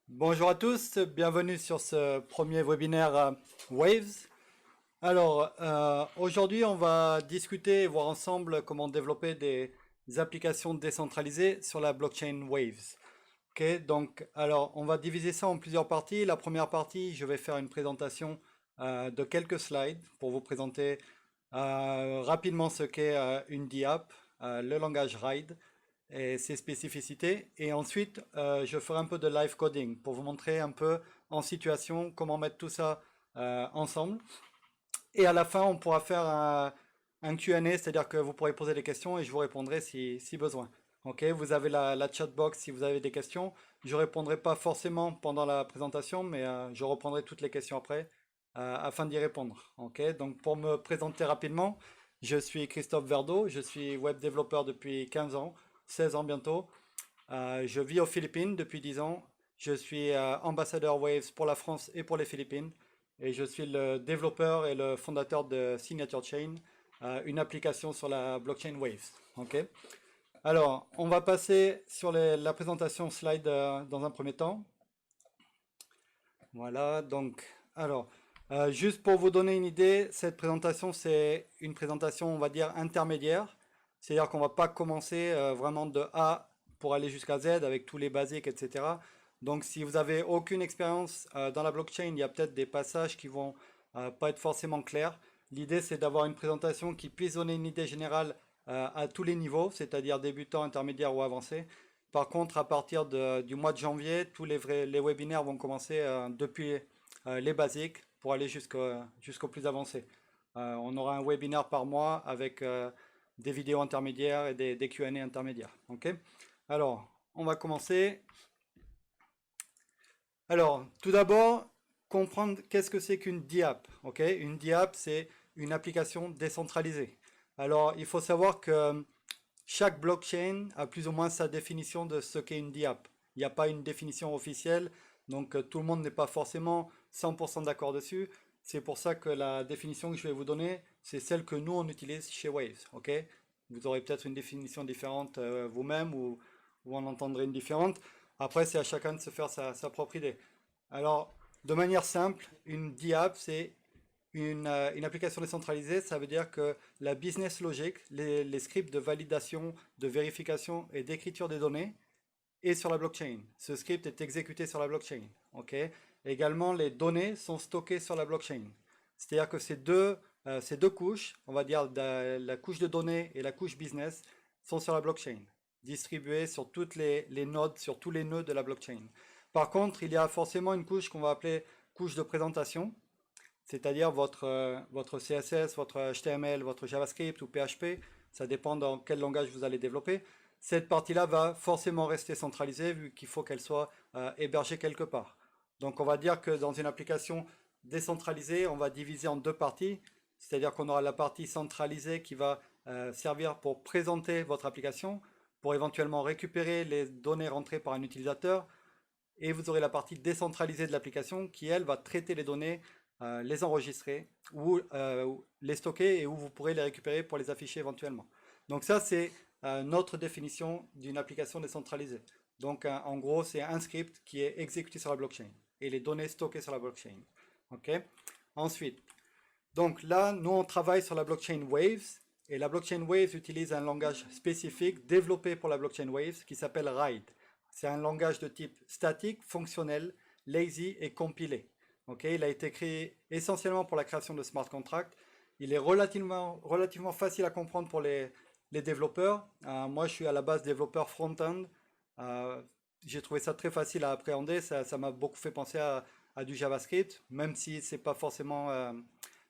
Bonjour à tous, bienvenue sur ce premier webinaire Waves. Alors, aujourd'hui, on va discuter et voir ensemble comment développer des applications décentralisées sur la blockchain Waves. Ok, donc, alors, on va diviser ça en plusieurs parties. La première partie, je vais faire une présentation de quelques slides pour vous présenter rapidement ce qu'est une DApp, le langage RIDE et ses spécificités. Et ensuite, je ferai un peu de live coding pour vous montrer un peu en situation comment mettre tout ça ensemble. Et à la fin, on pourra faire un Q&A, c'est-à-dire que vous pourrez poser des questions et je vous répondrai si besoin. Ok, vous avez la chat box si vous avez des questions. Je ne répondrai pas forcément pendant la présentation, mais je reprendrai toutes les questions après afin d'y répondre. Ok, donc pour me présenter rapidement, je suis Christophe Verdeau, je suis web développeur depuis 15 ans, 16 ans bientôt. Je vis aux Philippines depuis 10 ans. Je suis ambassadeur Waves pour la France et pour les Philippines. Et je suis le développeur et le fondateur de Signature Chain, une application sur la blockchain Waves. Ok. Alors, on va passer sur la présentation slide dans un premier temps. Voilà, donc, alors, juste pour vous donner une idée, cette présentation, c'est une présentation, on va dire, intermédiaire. C'est-à-dire qu'on ne va pas commencer vraiment de A pour aller jusqu'à Z avec tous les basiques, etc. Donc, si vous n'avez aucune expérience dans la blockchain, il y a peut-être des passages qui vont pas être forcément clairs. L'idée, c'est d'avoir une présentation qui puisse donner une idée générale à tous les niveaux, c'est-à-dire débutant, intermédiaire ou avancé. Par contre, à partir du mois de janvier, tous les webinaires vont commencer depuis les basiques pour aller jusqu'au plus avancé. On aura un webinaire par mois avec des vidéos intermédiaires et des Q&A intermédiaires. Ok. Alors, on va commencer. Alors, tout d'abord, comprendre qu'est-ce que c'est qu'une DApp. Ok. Une DApp, c'est une application décentralisée. Alors, il faut savoir que chaque blockchain a plus ou moins sa définition de ce qu'est une DApp. Il n'y a pas une définition officielle, donc tout le monde n'est pas forcément 100% d'accord dessus. C'est pour ça que la définition que je vais vous donner, c'est celle que nous on utilise chez Waves. Ok. Vous aurez peut-être une définition différente vous-même ou en entendrez une différente. Après, c'est à chacun de se faire sa propre idée. Alors, de manière simple, une DApp, c'est une application décentralisée. Ça veut dire que la business logic, les scripts de validation, de vérification et d'écriture des données est sur la blockchain. Ce script est exécuté sur la blockchain. Ok. Également, les données sont stockées sur la blockchain. C'est-à-dire que ces deux couches, on va dire la couche de données et la couche business, sont sur la blockchain, distribuées sur toutes les nodes, sur tous les nœuds de la blockchain. Par contre, il y a forcément une couche qu'on va appeler couche de présentation, c'est-à-dire votre CSS, votre HTML, votre JavaScript ou PHP, ça dépend dans quel langage vous allez développer. Cette partie-là va forcément rester centralisée vu qu'il faut qu'elle soit hébergée quelque part. Donc on va dire que dans une application décentralisée, on va diviser en deux parties, c'est-à-dire qu'on aura la partie centralisée qui va servir pour présenter votre application, pour éventuellement récupérer les données rentrées par un utilisateur, et vous aurez la partie décentralisée de l'application qui, elle, va traiter les données, les enregistrer ou les stocker et où vous pourrez les récupérer pour les afficher éventuellement. Donc ça, c'est notre définition d'une application décentralisée. Donc en gros, c'est un script qui est exécuté sur la blockchain et les données stockées sur la blockchain. Ok. Ensuite, donc là, nous, on travaille sur la blockchain Waves et la blockchain Waves utilise un langage spécifique développé pour la blockchain Waves qui s'appelle RIDE. C'est un langage de type statique, fonctionnel, lazy et compilé. Okay, il a été créé essentiellement pour la création de smart contracts. Il est relativement facile à comprendre pour les développeurs. Moi, je suis à la base développeur front-end. Euh, j'ai trouvé ça très facile à appréhender. Ça m'a beaucoup fait penser à du JavaScript, même si c'est pas forcément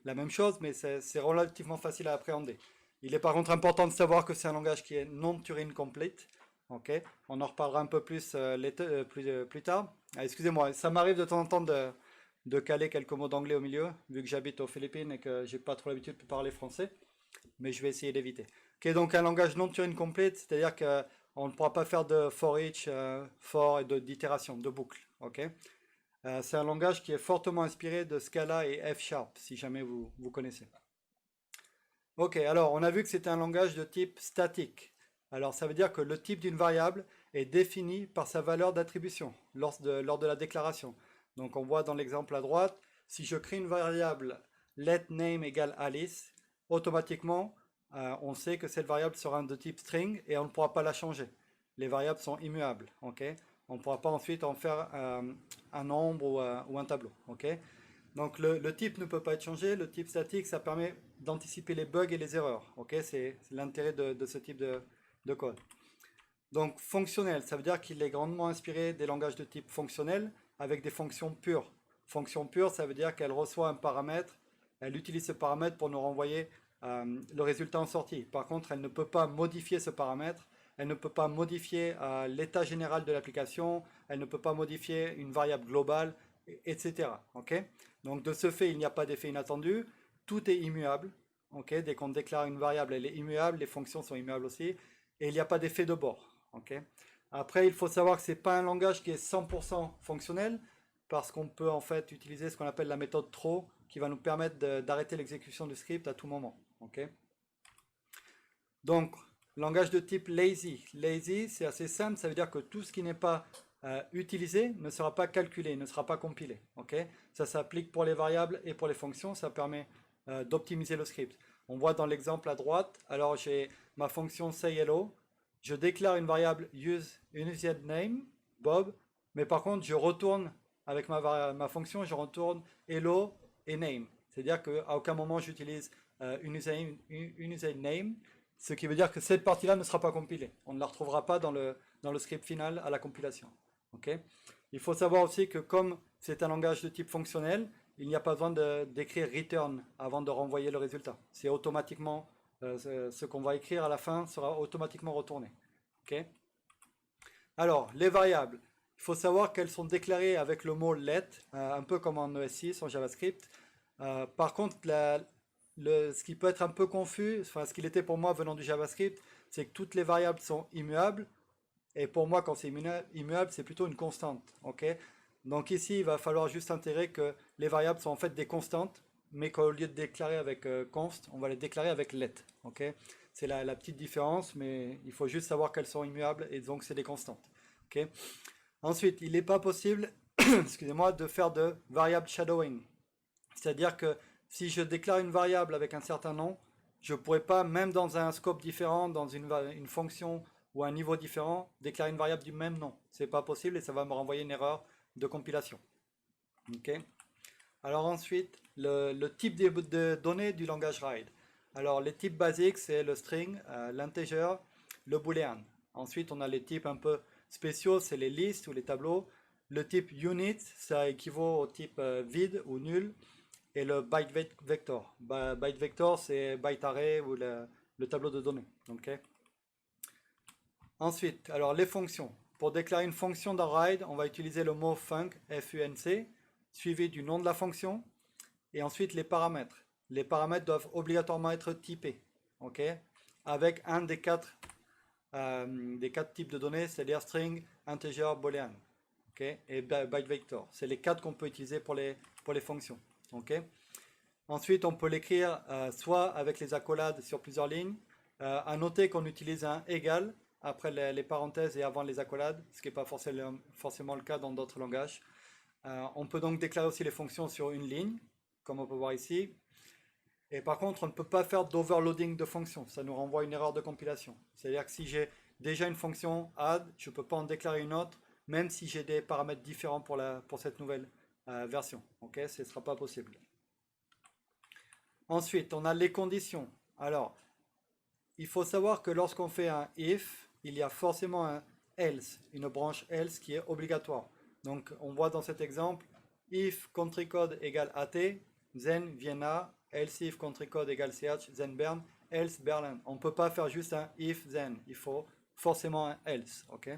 la même chose, mais c'est relativement facile à appréhender. Il est par contre important de savoir que c'est un langage qui est non Turing complete. Ok, on en reparlera un peu plus, plus tard. Ah, excusez-moi, ça m'arrive de temps en temps de caler quelques mots d'anglais au milieu, vu que j'habite aux Philippines et que j'ai pas trop l'habitude de parler français, mais je vais essayer d'éviter. Ok, donc un langage non Turing complete, c'est-à-dire qu'on ne pourra pas faire de for each, for et d'itération, de boucle. Ok, c'est un langage qui est fortement inspiré de Scala et F Sharp, si jamais vous connaissez. Ok, alors on a vu que c'était un langage de type statique. Alors ça veut dire que le type d'une variable est défini par sa valeur d'attribution lors de la déclaration. Donc on voit dans l'exemple à droite, si je crée une variable letName égale Alice, automatiquement on sait que cette variable sera de type string et on ne pourra pas la changer. Les variables sont immuables, ok? On ne pourra pas ensuite en faire un nombre ou un tableau, ok? Donc le type ne peut pas être changé, le type statique ça permet d'anticiper les bugs et les erreurs, ok? C'est l'intérêt de ce type de code. Donc fonctionnel, ça veut dire qu'il est grandement inspiré des langages de type fonctionnel avec des fonctions pures. Fonction pure, ça veut dire qu'elle reçoit un paramètre, elle utilise ce paramètre pour nous renvoyer le résultat en sortie. Par contre, elle ne peut pas modifier ce paramètre, elle ne peut pas modifier l'état général de l'application, elle ne peut pas modifier une variable globale, etc. Okay. Donc de ce fait, il n'y a pas d'effet inattendu, tout est immuable. Okay. Dès qu'on déclare une variable, elle est immuable, les fonctions sont immuables aussi, et il n'y a pas d'effet de bord. Okay. Après, il faut savoir que ce n'est pas un langage qui est 100% fonctionnel, parce qu'on peut en fait utiliser ce qu'on appelle la méthode throw, qui va nous permettre d'arrêter l'exécution du script à tout moment. Okay. Donc, langage de type lazy. Lazy, c'est assez simple, ça veut dire que tout ce qui n'est pas utilisé ne sera pas calculé, ne sera pas compilé. Okay. Ça s'applique pour les variables et pour les fonctions, ça permet d'optimiser le script. On voit dans l'exemple à droite, alors j'ai ma fonction sayHello, je déclare une variable useName, Bob, mais par contre je retourne avec ma fonction, je retourne hello et name. C'est-à-dire qu'à aucun moment j'utilise useName, ce qui veut dire que cette partie-là ne sera pas compilée. On ne la retrouvera pas dans le script final à la compilation. Okay. Il faut savoir aussi que comme c'est un langage de type fonctionnel, il n'y a pas besoin d'écrire return avant de renvoyer le résultat. C'est automatiquement, ce qu'on va écrire à la fin sera automatiquement retourné. Okay. Alors, les variables, il faut savoir qu'elles sont déclarées avec le mot let, un peu comme en ES6, en JavaScript. Par contre, ce qui peut être un peu confus, enfin ce qu'il était pour moi venant du JavaScript, c'est que toutes les variables sont immuables. Et pour moi, quand c'est immuable, c'est plutôt une constante. Okay. Donc ici, il va falloir juste intégrer que les variables sont en fait des constantes, mais qu'au lieu de déclarer avec const, on va les déclarer avec let. Okay. C'est la petite différence, mais il faut juste savoir qu'elles sont immuables et donc c'est des constantes. Okay. Ensuite, il n'est pas possible excusez-moi, de faire de variable shadowing. C'est-à-dire que si je déclare une variable avec un certain nom, je ne pourrais pas, même dans un scope différent, dans une fonction ou un niveau différent, déclarer une variable du même nom. Ce n'est pas possible et ça va me renvoyer une erreur de compilation. Okay. Alors ensuite, le type de données du langage RIDE. Alors les types basiques, c'est le string, l'integer, le boolean. Ensuite, on a les types un peu spéciaux, c'est les listes ou les tableaux. Le type unit, ça équivaut au type vide ou nul. Et le byte vector. Byte vector, c'est byte array ou le tableau de données. Okay. Ensuite, alors les fonctions. Pour déclarer une fonction dans RIDE, on va utiliser le mot func, F-U-N-C, suivi du nom de la fonction, et ensuite les paramètres. Les paramètres doivent obligatoirement être typés, okay, avec un des quatre types de données, c'est-à-dire string, integer, boolean, okay, et byte vector. C'est les quatre qu'on peut utiliser pour les fonctions. Okay. Ensuite, on peut l'écrire soit avec les accolades sur plusieurs lignes. À noter qu'on utilise un égal après les parenthèses et avant les accolades, ce qui n'est pas forcément le cas dans d'autres langages. On peut donc déclarer aussi les fonctions sur une ligne, comme on peut voir ici. Et par contre, on ne peut pas faire d'overloading de fonctions. Ça nous renvoie une erreur de compilation. C'est-à-dire que si j'ai déjà une fonction add, je ne peux pas en déclarer une autre, même si j'ai des paramètres différents pour cette nouvelle version. Okay, ce ne sera pas possible. Ensuite, on a les conditions. Alors, il faut savoir que lorsqu'on fait un if, il y a forcément un else, une branche else qui est obligatoire. Donc, on voit dans cet exemple, if country code égale AT, then Vienna, else if country code égale CH, then Bern, else Berlin. On ne peut pas faire juste un if, then. Il faut forcément un else. Okay.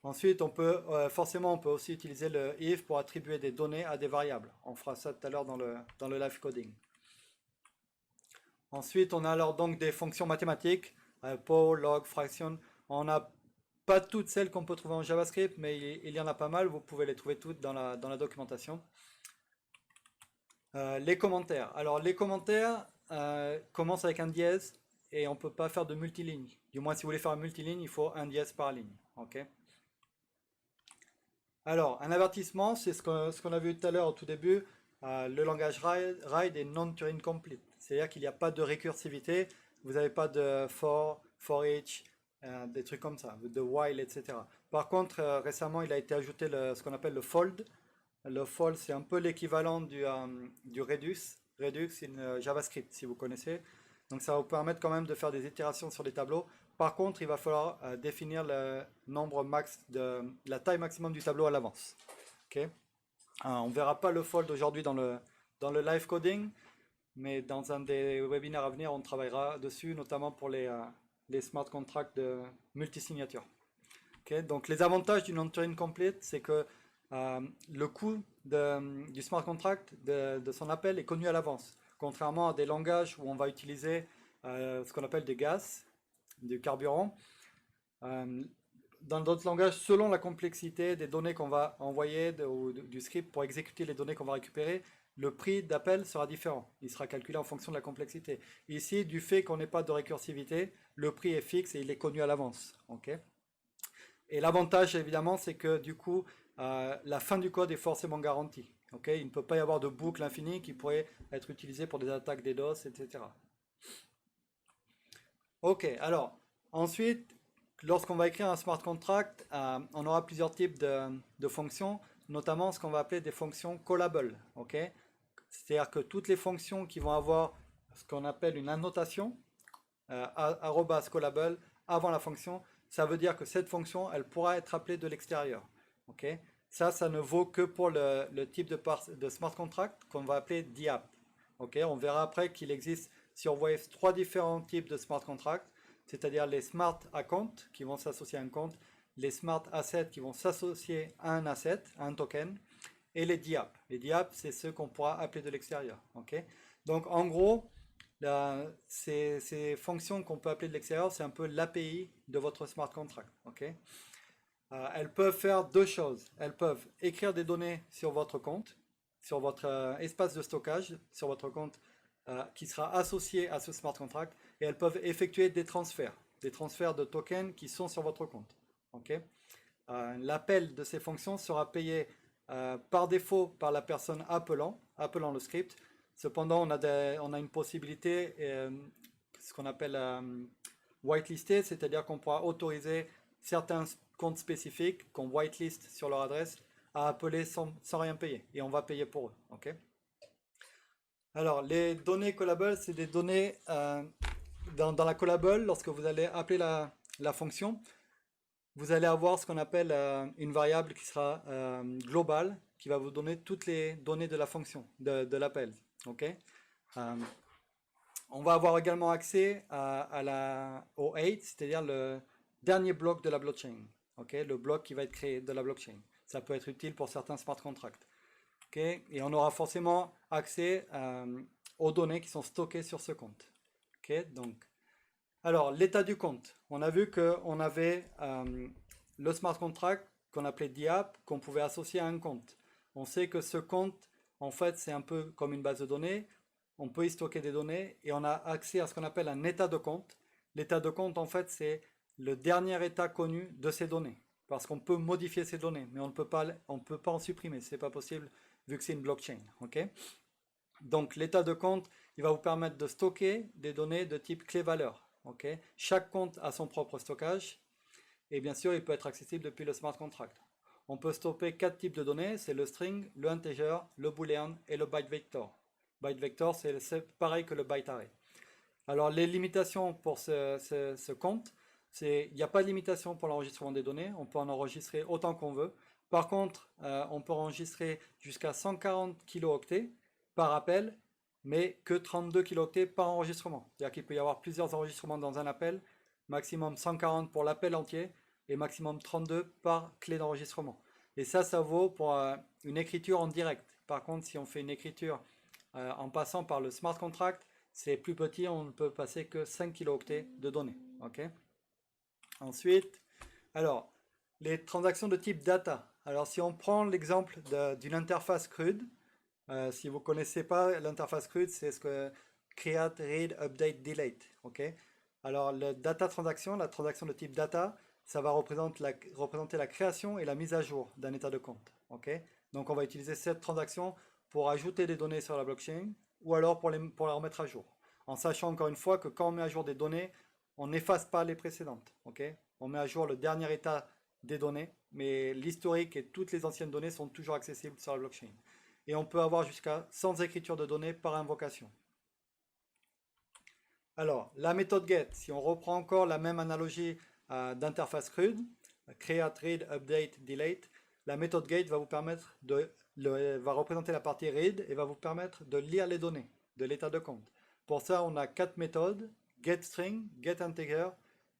Ensuite, on peut aussi utiliser le if pour attribuer des données à des variables. On fera ça tout à l'heure dans le live coding. Ensuite, on a alors donc des fonctions mathématiques, pow, log, fraction. On n'a pas toutes celles qu'on peut trouver en JavaScript, mais il y en a pas mal. Vous pouvez les trouver toutes dans la documentation. Les commentaires. Alors, les commentaires commencent avec un dièse et on ne peut pas faire de multiligne. Du moins, si vous voulez faire un multiligne, il faut un dièse par ligne. Ok. Alors, un avertissement, c'est ce qu'on a vu tout à l'heure au tout début. Le langage RIDE est non-Turing complete. C'est-à-dire qu'il n'y a pas de récursivité. Vous n'avez pas de for each, des trucs comme ça, de while, etc. Par contre, récemment, il a été ajouté ce qu'on appelle le fold. Le fold, c'est un peu l'équivalent du Redux. Redux, c'est une JavaScript, si vous connaissez. Donc ça va vous permettre quand même de faire des itérations sur les tableaux. Par contre, il va falloir définir le nombre max la taille maximum du tableau à l'avance. Ok. On ne verra pas le fold aujourd'hui dans le live coding, mais dans un des webinaires à venir, on travaillera dessus, notamment pour les smart contracts de multisignature. Okay. Donc les avantages du non-Turing complete, c'est que le coût du smart contract, de son appel, est connu à l'avance. Contrairement à des langages où on va utiliser ce qu'on appelle des gaz, du carburant. Dans d'autres langages, selon la complexité des données qu'on va envoyer ou du script pour exécuter les données qu'on va récupérer, le prix d'appel sera différent. Il sera calculé en fonction de la complexité. Ici, du fait qu'on n'ait pas de récursivité, le prix est fixe et il est connu à l'avance. Okay. Et l'avantage, évidemment, c'est que du coup, la fin du code est forcément garantie. Okay. Il ne peut pas y avoir de boucle infinie qui pourrait être utilisée pour des attaques DDoS, etc. Ok, alors, ensuite, lorsqu'on va écrire un smart contract, on aura plusieurs types de fonctions, notamment ce qu'on va appeler des fonctions callables. Okay. C'est-à-dire que toutes les fonctions qui vont avoir ce qu'on appelle une annotation, arrobas callable, avant la fonction, ça veut dire que cette fonction, elle pourra être appelée de l'extérieur. Okay. Ça ne vaut que pour le type de smart contract qu'on va appeler DApp. Okay. On verra après qu'il existe sur Wave 3 différents types de smart contracts, c'est-à-dire les smart accounts qui vont s'associer à un compte, les smart assets qui vont s'associer à un asset, à un token, et les DApp. Les DApp, c'est ceux qu'on pourra appeler de l'extérieur. Okay. Donc en gros, ces fonctions qu'on peut appeler de l'extérieur, c'est un peu l'API de votre smart contract. Okay. Elles peuvent faire deux choses. Elles peuvent écrire des données sur votre compte, sur votre espace de stockage, sur votre compte qui sera associé à ce smart contract, et elles peuvent effectuer des transferts de tokens qui sont sur votre compte. Okay. L'appel de ces fonctions sera payé par défaut par la personne appelant le script. Cependant, on a une possibilité, ce qu'on appelle whitelisted, c'est-à-dire qu'on pourra autoriser certains comptes spécifiques qu'on whitelist sur leur adresse à appeler sans rien payer, et on va payer pour eux. Okay. Alors, les données callables, c'est des données dans la callable, lorsque vous allez appeler la fonction, vous allez avoir ce qu'on appelle une variable qui sera globale, qui va vous donner toutes les données de la fonction, de l'appel. Okay. On va avoir également accès au 8, c'est-à-dire le dernier bloc de la blockchain. Okay. Le bloc qui va être créé de la blockchain. Ça peut être utile pour certains smart contracts. Okay. Et on aura forcément accès aux données qui sont stockées sur ce compte. Okay. Donc, alors, l'état du compte. On a vu qu'on avait le smart contract qu'on appelait DApp, qu'on pouvait associer à un compte. On sait que ce compte, en fait, c'est un peu comme une base de données. On peut y stocker des données et on a accès à ce qu'on appelle un état de compte. L'état de compte, en fait, c'est le dernier état connu de ces données. Parce qu'on peut modifier ces données, mais on ne peut pas en supprimer. Ce n'est pas possible vu que c'est une blockchain. Okay. Donc, l'état de compte, il va vous permettre de stocker des données de type clé-valeur. Okay. Chaque compte a son propre stockage et bien sûr il peut être accessible depuis le smart contract. On peut stocker 4 types de données, c'est le string, le integer, le boolean et le byte vector. Byte vector c'est pareil que le byte array. Alors les limitations pour ce compte, il n'y a pas de limitation pour l'enregistrement des données, on peut en enregistrer autant qu'on veut. Par contre, on peut enregistrer jusqu'à 140 kilooctets par appel, mais que 32 kilooctets par enregistrement. C'est-à-dire qu'il peut y avoir plusieurs enregistrements dans un appel, maximum 140 pour l'appel entier et maximum 32 par clé d'enregistrement. Et ça vaut pour une écriture en direct. Par contre, si on fait une écriture en passant par le smart contract, c'est plus petit, on ne peut passer que 5 kilooctets de données. Okay. Ensuite, alors, les transactions de type data. Alors, si on prend l'exemple d'une interface CRUD, si vous ne connaissez pas l'interface CRUD, c'est ce que create, read, update, delete. Okay. Alors, le data transaction, la transaction de type data, ça va représenter la création et la mise à jour d'un état de compte. Ok? Donc, on va utiliser cette transaction pour ajouter des données sur la blockchain ou alors pour la remettre à jour. En sachant encore une fois que quand on met à jour des données, on n'efface pas les précédentes. Ok? On met à jour le dernier état des données, mais l'historique et toutes les anciennes données sont toujours accessibles sur la blockchain. Et on peut avoir jusqu'à 100 écritures de données par invocation. Alors, la méthode get, si on reprend encore la même analogie d'interface CRUD, create, read, update, delete, la méthode get va vous permettre va représenter la partie read et va vous permettre de lire les données de l'état de compte. Pour ça, on a 4 méthodes: get string, get integer,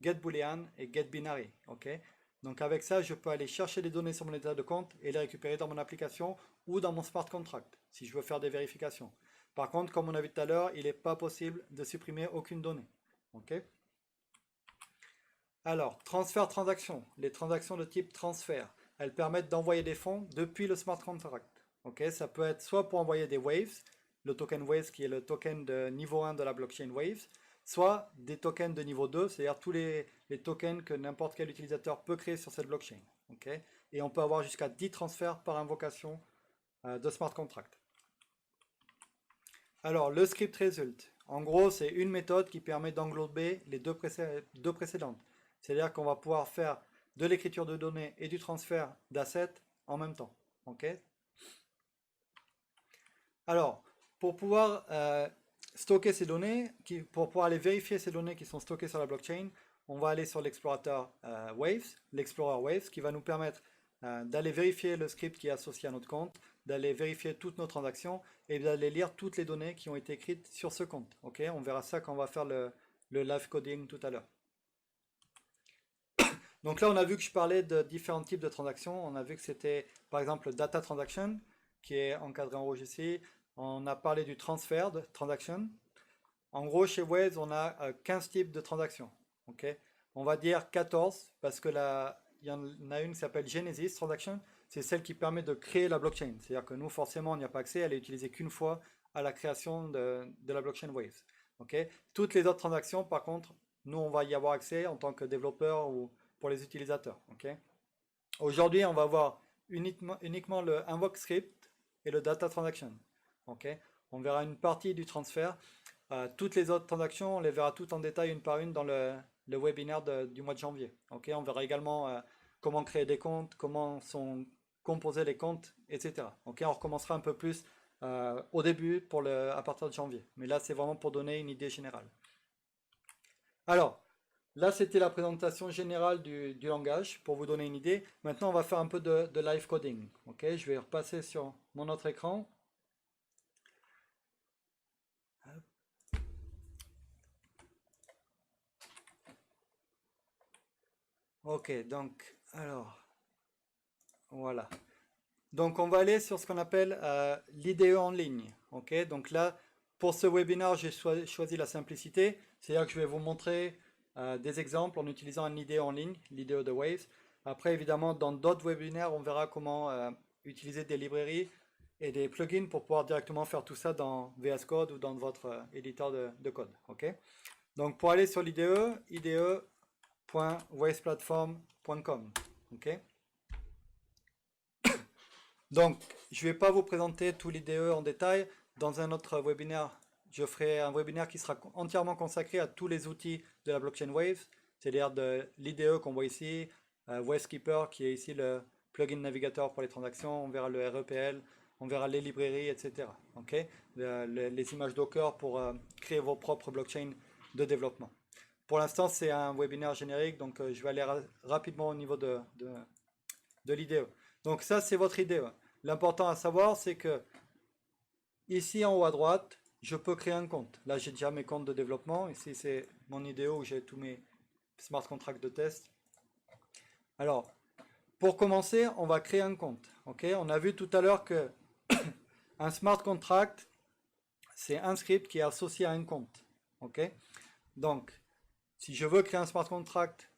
get boolean et get binary. Okay? Donc avec ça, je peux aller chercher les données sur mon état de compte et les récupérer dans mon application ou dans mon smart contract, si je veux faire des vérifications. Par contre, comme on a vu tout à l'heure, il n'est pas possible de supprimer aucune donnée. Okay? Alors, transfert transaction. Les transactions de type transfert, elles permettent d'envoyer des fonds depuis le smart contract. Okay? Ça peut être soit pour envoyer des waves, le token waves qui est le token de niveau 1 de la blockchain waves, soit des tokens de niveau 2, c'est-à-dire tous les tokens que n'importe quel utilisateur peut créer sur cette blockchain. Okay? Et on peut avoir jusqu'à 10 transferts par invocation de smart contract. Alors, le script result, en gros, c'est une méthode qui permet d'englober les deux précédentes. C'est-à-dire qu'on va pouvoir faire de l'écriture de données et du transfert d'assets en même temps. Okay? Alors, pour pouvoir stocker ces données, pour pouvoir aller vérifier ces données qui sont stockées sur la blockchain, on va aller sur l'explorateur Waves, l'Explorer Waves, qui va nous permettre d'aller vérifier le script qui est associé à notre compte, d'aller vérifier toutes nos transactions et d'aller lire toutes les données qui ont été écrites sur ce compte. Okay? On verra ça quand on va faire le live coding tout à l'heure. Donc là, on a vu que je parlais de différents types de transactions. On a vu que c'était, par exemple, le data transaction, qui est encadré en rouge ici. On a parlé du transfert de transaction. En gros, chez Waves, on a 15 types de transactions. Okay? On va dire 14, parce que il y en a une qui s'appelle Genesis Transaction. C'est celle qui permet de créer la blockchain. C'est-à-dire que nous, forcément, on n'y a pas accès. Elle est utilisée qu'une fois à la création de la blockchain Waves. Okay? Toutes les autres transactions, par contre, nous, on va y avoir accès en tant que développeur ou pour les utilisateurs. Okay? Aujourd'hui, on va voir uniquement le invoke script et le data transaction. Okay? On verra une partie du transfert. Toutes les autres transactions, on les verra toutes en détail une par une dans le webinaire du mois de janvier. Okay? On verra également comment créer des comptes, comment sont composés les comptes, etc. Okay? On recommencera un peu plus au début à partir de janvier. Mais là, c'est vraiment pour donner une idée générale. Alors, là, c'était la présentation générale du langage pour vous donner une idée. Maintenant, on va faire un peu de live coding. Okay? Je vais repasser sur mon autre écran. Ok, donc, alors, voilà. Donc, on va aller sur ce qu'on appelle l'IDE en ligne. Ok, donc là, pour ce webinaire, j'ai choisi la simplicité. C'est-à-dire que je vais vous montrer des exemples en utilisant un IDE en ligne, l'IDE de Waves. Après, évidemment, dans d'autres webinaires, on verra comment utiliser des librairies et des plugins pour pouvoir directement faire tout ça dans VS Code ou dans votre éditeur de code. Ok, donc, pour aller sur l'IDE, ide.wavesplatform.com. Ok. Donc, je ne vais pas vous présenter tout l'IDE en détail. Dans un autre webinaire, je ferai un webinaire qui sera entièrement consacré à tous les outils de la blockchain Waves, c'est-à-dire de l'IDE qu'on voit ici, Wavekeeper qui est ici le plugin navigateur pour les transactions, on verra le REPL, on verra les librairies, etc. Okay? Les images Docker pour créer vos propres blockchains de développement. Pour l'instant, c'est un webinaire générique, donc je vais aller rapidement au niveau de l'IDE. Donc ça, c'est votre IDE. L'important à savoir, c'est que ici en haut à droite, je peux créer un compte. Là, j'ai déjà mes comptes de développement. Ici, c'est mon IDE où j'ai tous mes smart contracts de test. Alors, pour commencer, on va créer un compte. Okay? On a vu tout à l'heure que un smart contract, c'est un script qui est associé à un compte. Okay? Donc, si je veux créer un smart contract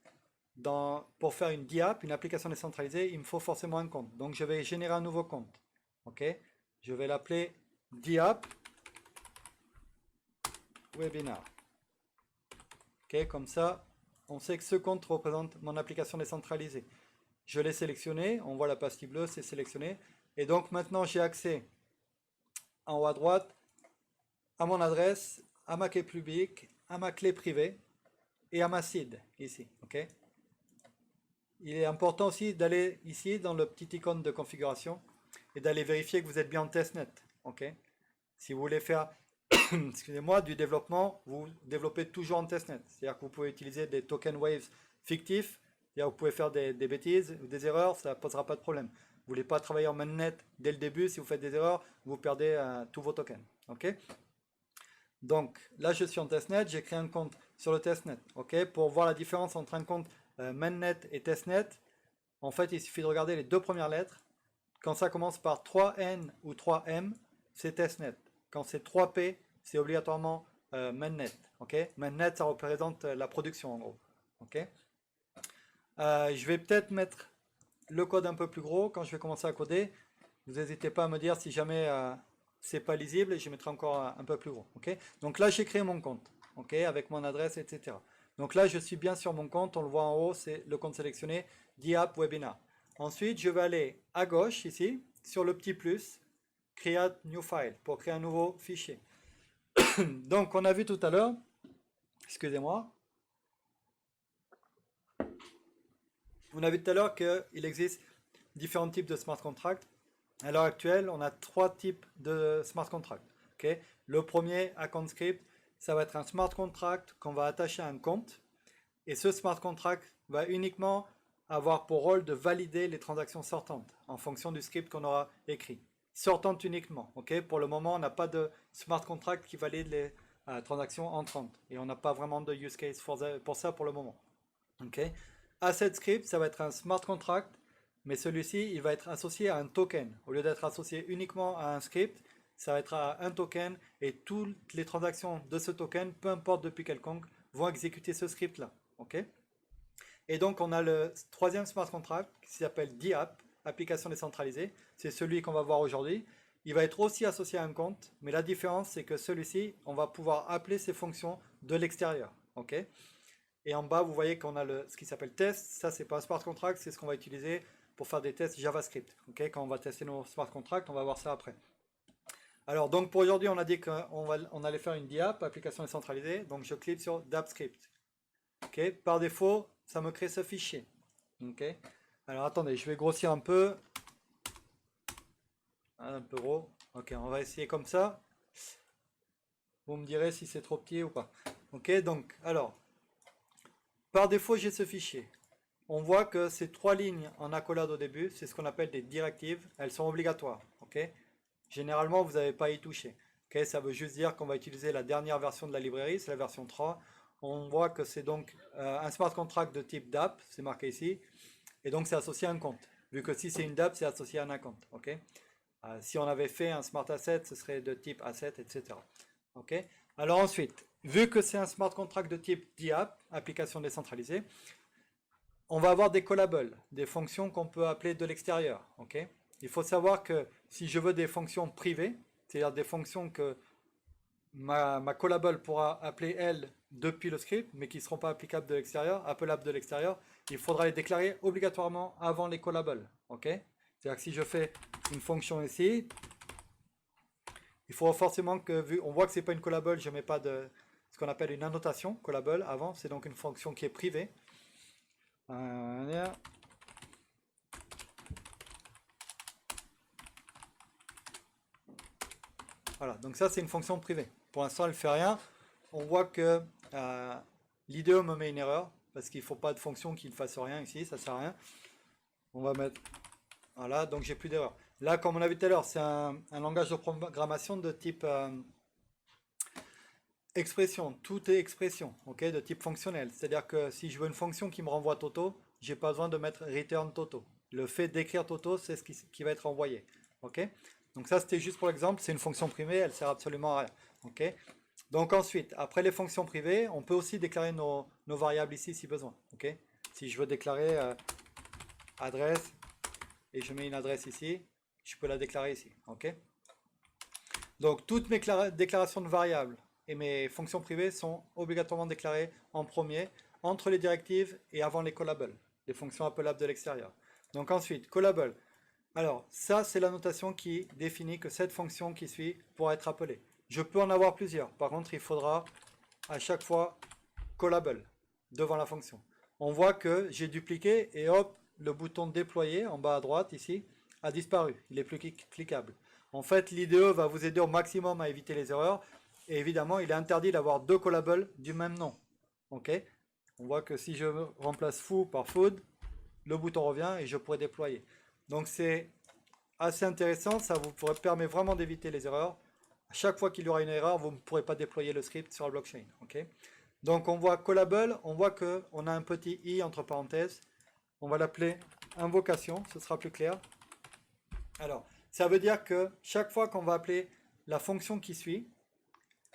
pour faire une DApp, une application décentralisée, il me faut forcément un compte. Donc je vais générer un nouveau compte. Ok, je vais l'appeler DApp Webinar. Ok, comme ça, on sait que ce compte représente mon application décentralisée. Je l'ai sélectionné, on voit la pastille bleue, c'est sélectionné. Et donc maintenant, j'ai accès en haut à droite à mon adresse, à ma clé publique, à ma clé privée et à ma seed ici. Ok. Il est important aussi d'aller ici dans le petit icône de configuration et d'aller vérifier que vous êtes bien en testnet. Ok. Si vous voulez faire excusez-moi, du développement, vous développez toujours en testnet. C'est-à-dire que vous pouvez utiliser des token waves fictifs, c'est-à-dire que vous pouvez faire des bêtises ou des erreurs, ça ne posera pas de problème. Vous ne voulez pas travailler en mainnet dès le début, si vous faites des erreurs, vous perdez tous vos tokens. Ok. Donc là, je suis en testnet, j'ai créé un compte sur le testnet. Ok. Pour voir la différence entre un compte mainnet et testnet, en fait, il suffit de regarder les deux premières lettres. Quand ça commence par 3N ou 3M, c'est testnet. Quand c'est 3P, c'est obligatoirement mainnet. Okay. Mainnet, ça représente la production en gros. Okay. Je vais peut-être mettre le code un peu plus gros quand je vais commencer à coder. Vous n'hésitez pas à me dire si jamais c'est pas lisible et je mettrai encore un peu plus gros. Okay. Donc là, j'ai créé mon compte, okay, avec mon adresse, etc. Donc là, je suis bien sur mon compte. On le voit en haut, c'est le compte sélectionné, DApp Webinar. Ensuite, je vais aller à gauche ici, sur le petit plus, Create New File, pour créer un nouveau fichier. Donc, on a vu tout à l'heure, excusez-moi, on a vu tout à l'heure qu'il existe différents types de smart contracts. À l'heure actuelle, on a trois types de smart contracts. Okay. Le premier, account script, ça va être un smart contract qu'on va attacher à un compte. Et ce smart contract va uniquement avoir pour rôle de valider les transactions sortantes en fonction du script qu'on aura écrit. Sortantes uniquement. Okay. Pour le moment, on n'a pas de smart contract qui valide les transactions entrantes. Et on n'a pas vraiment de use case pour ça pour le moment. Okay. Asset script, ça va être un smart contract, mais celui-ci, il va être associé à un token. Au lieu d'être associé uniquement à un script, ça va être à un token et toutes les transactions de ce token, peu importe depuis quelconque, vont exécuter ce script-là. Okay. Et donc, on a le troisième smart contract qui s'appelle DApp, application décentralisée. C'est celui qu'on va voir aujourd'hui. Il va être aussi associé à un compte, mais la différence, c'est que celui-ci, on va pouvoir appeler ses fonctions de l'extérieur. Okay. Et en bas, vous voyez qu'on a ce qui s'appelle test. Ça, c'est pas un smart contract, c'est ce qu'on va utiliser pour faire des tests JavaScript. Okay. Quand on va tester nos smart contracts, on va voir ça après. Alors, donc pour aujourd'hui, on a dit qu'on allait faire une DApp, application décentralisée. Donc, je clique sur DAppScript. Okay. Par défaut, ça me crée ce fichier. Okay. Alors, attendez, je vais grossir un peu. Un peu gros. Ok, on va essayer comme ça. Vous me direz si c'est trop petit ou pas. Ok, donc, alors, par défaut, j'ai ce fichier. On voit que ces trois lignes en accolade au début, c'est ce qu'on appelle des directives. Elles sont obligatoires. Okay. Généralement, vous n'avez pas à y toucher. Okay. Ça veut juste dire qu'on va utiliser la dernière version de la librairie, c'est la version 3. On voit que c'est donc un smart contract de type DApp, c'est marqué ici. Et donc, c'est associé à un compte. Vu que si c'est une DApp, c'est associé à un compte. Okay. Si on avait fait un smart asset, ce serait de type asset, etc. Okay. Alors ensuite, vu que c'est un smart contract de type DApp, application décentralisée, on va avoir des callables, des fonctions qu'on peut appeler de l'extérieur. Okay. Il faut savoir que si je veux des fonctions privées, c'est-à-dire des fonctions que ma callable pourra appeler elle depuis le script, mais qui ne seront pas applicables de l'extérieur, appellables de l'extérieur, il faudra les déclarer obligatoirement avant les callables. Okay. C'est-à-dire que si je fais une fonction ici, il faut forcément que, vu on voit que ce n'est pas une callable, je ne mets pas de ce qu'on appelle une annotation callable avant, c'est donc une fonction qui est privée. Voilà, donc ça c'est une fonction privée. Pour l'instant elle ne fait rien. On voit que l'IDE me met une erreur, parce qu'il ne faut pas de fonction qui ne fasse rien ici, ça ne sert à rien. On va mettre... Voilà, donc j'ai plus d'erreur. Là, comme on a vu tout à l'heure, c'est un langage de programmation de type expression. Tout est expression, okay, de type fonctionnel. C'est-à-dire que si je veux une fonction qui me renvoie Toto, j'ai pas besoin de mettre return Toto. Le fait d'écrire Toto, c'est ce qui va être envoyé. Okay. Donc ça, c'était juste pour l'exemple. C'est une fonction privée, elle sert absolument à rien. Okay. Donc ensuite, après les fonctions privées, on peut aussi déclarer nos variables ici si besoin. Okay. Si je veux déclarer adresse, et je mets une adresse ici, je peux la déclarer ici. Okay. Donc toutes mes déclarations de variables et mes fonctions privées sont obligatoirement déclarées en premier, entre les directives et avant les callables, les fonctions appelables de l'extérieur. Donc ensuite, callable. Alors, ça, c'est la notation qui définit que cette fonction qui suit pourra être appelée. Je peux en avoir plusieurs. Par contre, il faudra à chaque fois callable devant la fonction. On voit que j'ai dupliqué et hop, le bouton déployer en bas à droite ici a disparu. Il est plus cliquable. En fait, l'IDE va vous aider au maximum à éviter les erreurs. Et évidemment, il est interdit d'avoir deux callables du même nom. Ok? On voit que si je remplace foo par food, le bouton revient et je pourrai déployer. Donc c'est assez intéressant, ça vous permet vraiment d'éviter les erreurs. À chaque fois qu'il y aura une erreur, vous ne pourrez pas déployer le script sur la blockchain. Okay, donc on voit callable, on voit qu'on a un petit i entre parenthèses. On va l'appeler invocation, ce sera plus clair. Alors, ça veut dire que chaque fois qu'on va appeler la fonction qui suit,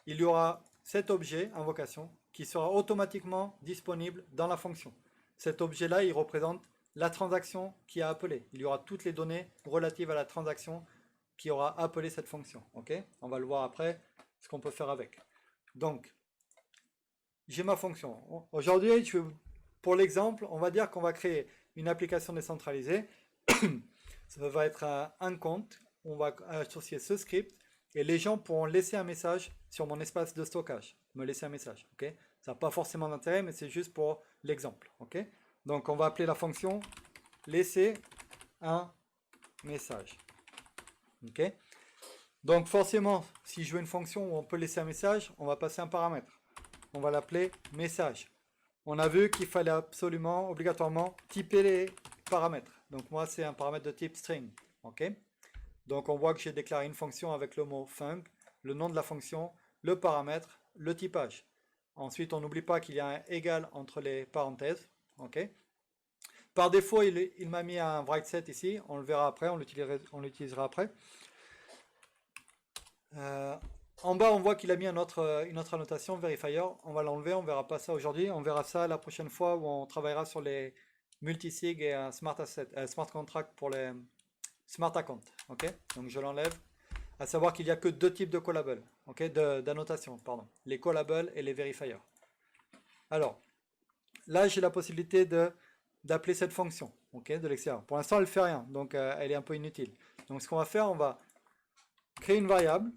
il y aura cet objet, invocation, qui sera automatiquement disponible dans la fonction. Cet objet-là, il représente la transaction qui a appelé. Il y aura toutes les données relatives à la transaction qui aura appelé cette fonction. Okay, on va le voir après, ce qu'on peut faire avec. Donc, j'ai ma fonction. Aujourd'hui, pour l'exemple, on va dire qu'on va créer une application décentralisée. Ça va être un compte. On va associer ce script et les gens pourront laisser un message sur mon espace de stockage. Me laisser un message. Okay, ça n'a pas forcément d'intérêt, mais c'est juste pour l'exemple. Okay, donc, on va appeler la fonction laisser un message. Okay, donc, forcément, si je veux une fonction où on peut laisser un message, on va passer un paramètre. On va l'appeler message. On a vu qu'il fallait absolument, obligatoirement, typer les paramètres. Donc moi, c'est un paramètre de type string. Okay, donc on voit que j'ai déclaré une fonction avec le mot func, le nom de la fonction, le paramètre, le typage. Ensuite, on n'oublie pas qu'il y a un égal entre les parenthèses. Okay, par défaut, il m'a mis un write set ici. On le verra après, on l'utilisera après. En bas, on voit qu'il a mis une autre annotation, verifier. On va l'enlever, on ne verra pas ça aujourd'hui. On verra ça la prochaine fois où on travaillera sur les multisig et un smart contract pour les smart account. Okay, donc je l'enlève. À savoir qu'il n'y a que deux types de callables, okay, d'annotation, pardon. Les callables et les verifiers. Alors, là, j'ai la possibilité d'appeler cette fonction, okay, de l'extérieur. Pour l'instant, elle ne fait rien, donc elle est un peu inutile. Donc ce qu'on va faire, on va créer une variable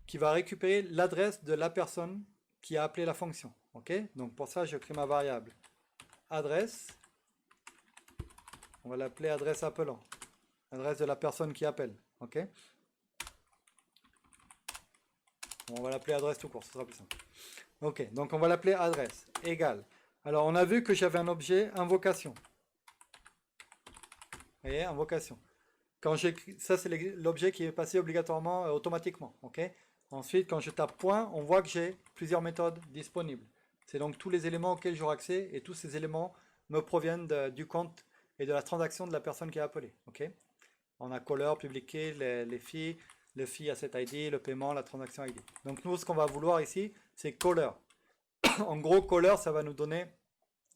qui va récupérer l'adresse de la personne qui a appelé la fonction. Okay, donc pour ça, je crée ma variable adresse. On va l'appeler adresse appelant. Adresse de la personne qui appelle. Okay, on va l'appeler adresse tout court, ce sera plus simple. Ok, donc on va l'appeler adresse égale. Alors on a vu que j'avais un objet invocation. Vous voyez, invocation. Ça c'est l'objet qui est passé obligatoirement automatiquement. Okay, ensuite, quand je tape point, on voit que j'ai plusieurs méthodes disponibles. C'est donc tous les éléments auxquels j'aurai accès et tous ces éléments me proviennent du compte et de la transaction de la personne qui a appelé. Okay, on a caller, public key, les fees, le fee asset ID, le paiement, la transaction ID. Donc nous, ce qu'on va vouloir ici, c'est caller. En gros, caller, ça va nous donner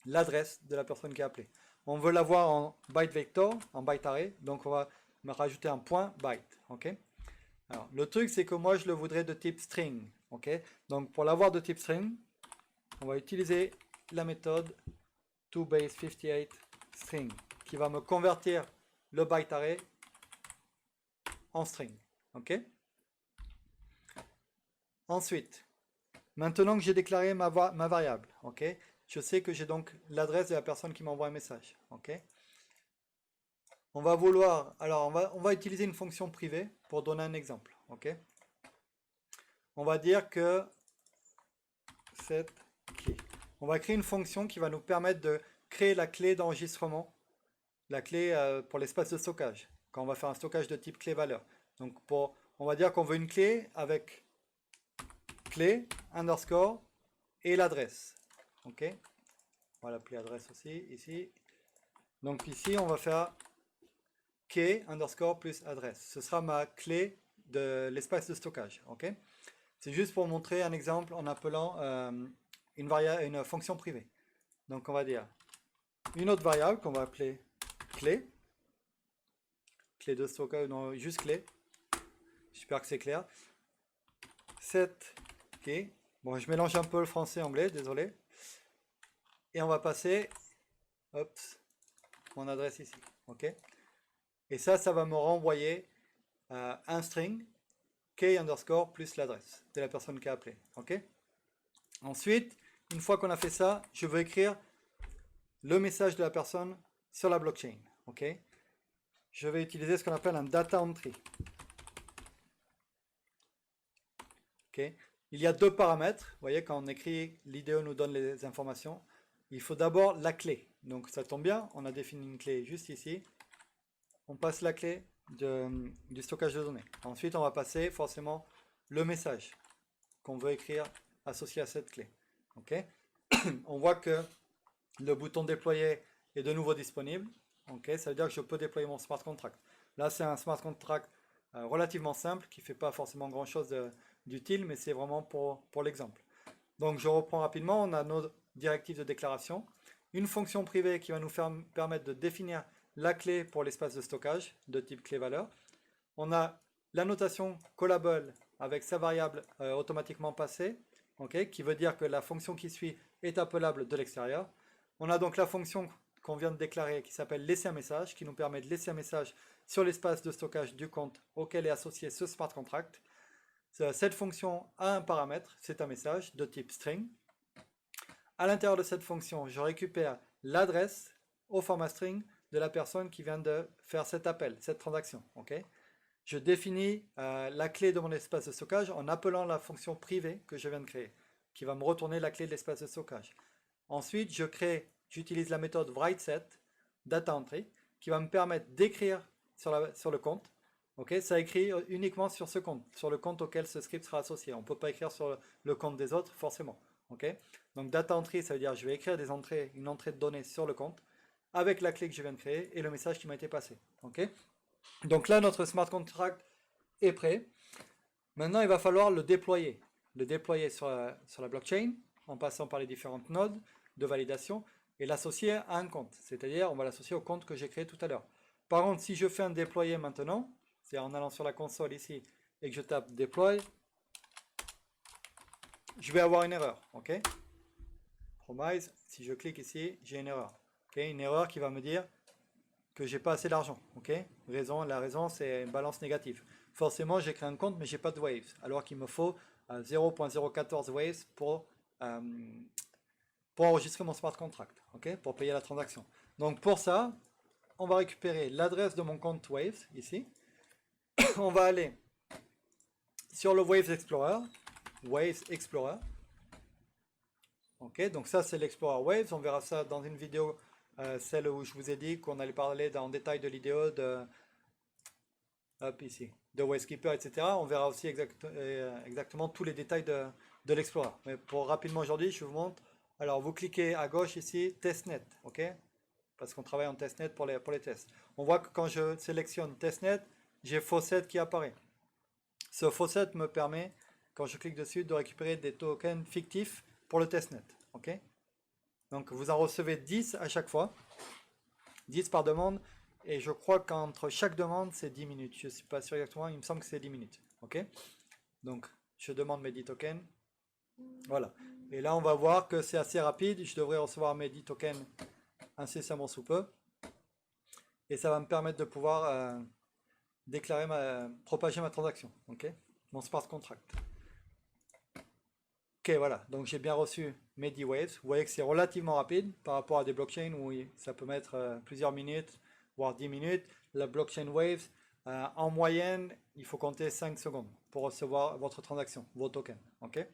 l'adresse de la personne qui a appelé. On veut l'avoir en byte vector, en byte array, donc on va me rajouter un point byte. Okay, alors, le truc, c'est que moi, je le voudrais de type string. Okay, donc pour l'avoir de type string, on va utiliser la méthode toBase58string qui va me convertir le byte array en string. Okay, ensuite, maintenant que j'ai déclaré ma variable, okay, je sais que j'ai donc l'adresse de la personne qui m'envoie un message. Okay, on va vouloir, alors on va utiliser une fonction privée pour donner un exemple. Okay, on va dire que set key. On va créer une fonction qui va nous permettre de créer la clé d'enregistrement, la clé pour l'espace de stockage, quand on va faire un stockage de type clé-valeur. Donc on va dire qu'on veut une clé avec clé, underscore, et l'adresse. Ok, on va l'appeler adresse aussi, ici. Donc ici, on va faire key, underscore, plus adresse. Ce sera ma clé de l'espace de stockage. Ok, c'est juste pour montrer un exemple en appelant une fonction privée. Donc on va dire une autre variable qu'on va appeler clé. Clé de stockage, non, juste clé. J'espère que c'est clair. Set key Bon, je mélange un peu le français-anglais, désolé. Et on va passer, hop, mon adresse ici, ok? Et ça va me renvoyer un string, key underscore plus l'adresse de la personne qui a appelé, ok? Ensuite, une fois qu'on a fait ça, je veux écrire le message de la personne sur la blockchain, ok? Je vais utiliser ce qu'on appelle un data entry, ok? Il y a deux paramètres, vous voyez, quand on écrit, l'IDE nous donne les informations. Il faut d'abord la clé, donc ça tombe bien, on a défini une clé juste ici. On passe la clé du stockage de données. Ensuite, on va passer forcément le message qu'on veut écrire associé à cette clé. Ok. On voit que le bouton déployer est de nouveau disponible. Ok. Ça veut dire que je peux déployer mon smart contract. Là, c'est un smart contract relativement simple qui ne fait pas forcément grand-chose d'utile, mais c'est vraiment pour l'exemple. Donc, je reprends rapidement. On a nos directives de déclaration. Une fonction privée qui va nous permettre de définir la clé pour l'espace de stockage de type clé-valeur. On a la notation callable avec sa variable automatiquement passée, okay, qui veut dire que la fonction qui suit est appelable de l'extérieur. On a donc la fonction qu'on vient de déclarer qui s'appelle laisser un message, qui nous permet de laisser un message sur l'espace de stockage du compte auquel est associé ce smart contract. Cette fonction a un paramètre, c'est un message de type string. À l'intérieur de cette fonction, je récupère l'adresse au format string de la personne qui vient de faire cet appel, cette transaction. Okay. Je définis la clé de mon espace de stockage en appelant la fonction privée que je viens de créer, qui va me retourner la clé de l'espace de stockage. Ensuite, j'utilise la méthode writeSet data entry qui va me permettre d'écrire sur le compte. Okay, ça écrit uniquement sur ce compte, sur le compte auquel ce script sera associé. On ne peut pas écrire sur le compte des autres, forcément. Okay. Donc data entry, ça veut dire que je vais écrire une entrée de données sur le compte avec la clé que je viens de créer et le message qui m'a été passé. Okay. Donc là, notre smart contract est prêt. Maintenant, il va falloir le déployer. Le déployer sur la blockchain en passant par les différentes nodes de validation et l'associer à un compte. C'est-à-dire, on va l'associer au compte que j'ai créé tout à l'heure. Par contre, si je fais un déployer maintenant, c'est en allant sur la console ici et que je tape deploy, je vais avoir une erreur. Ok. Promise, si je clique ici, j'ai une erreur. Okay, une erreur qui va me dire que j'ai pas assez d'argent. Okay, la raison, c'est une balance négative. Forcément, j'ai créé un compte, mais j'ai pas de waves, alors qu'il me faut 0.014 waves pour enregistrer mon smart contract, okay, pour payer la transaction. Donc pour ça, on va récupérer l'adresse de mon compte Waves ici. On va aller sur le Waves Explorer. Ok, donc ça c'est l'Explorer Waves. On verra ça dans une vidéo, celle où je vous ai dit qu'on allait parler en détail de l'IDE, de WaveKeeper, etc. On verra aussi exactement tous les détails de l'Explorer. Mais pour rapidement aujourd'hui, je vous montre. Alors vous cliquez à gauche ici, testnet, ok, parce qu'on travaille en testnet pour les tests. On voit que quand je sélectionne testnet, j'ai faucet qui apparaît. Ce faucet me permet, quand je clique dessus, de récupérer des tokens fictifs pour le testnet. Okay. Donc vous en recevez 10 à chaque fois, 10 par demande, et je crois qu'entre chaque demande, c'est 10 minutes. Je ne suis pas sûr exactement, il me semble que c'est 10 minutes. Okay. Donc je demande mes 10 tokens. Voilà. Et là, on va voir que c'est assez rapide. Je devrais recevoir mes 10 tokens incessamment sous peu. Et ça va me permettre de pouvoir propager ma transaction. Okay, mon smart contract. Ok, voilà. Donc j'ai bien reçu mes 10 waves. Vous voyez que c'est relativement rapide par rapport à des blockchains où ça peut mettre plusieurs minutes, voire 10 minutes. La blockchain waves, en moyenne, il faut compter 5 secondes pour recevoir votre transaction, vos tokens. Okay,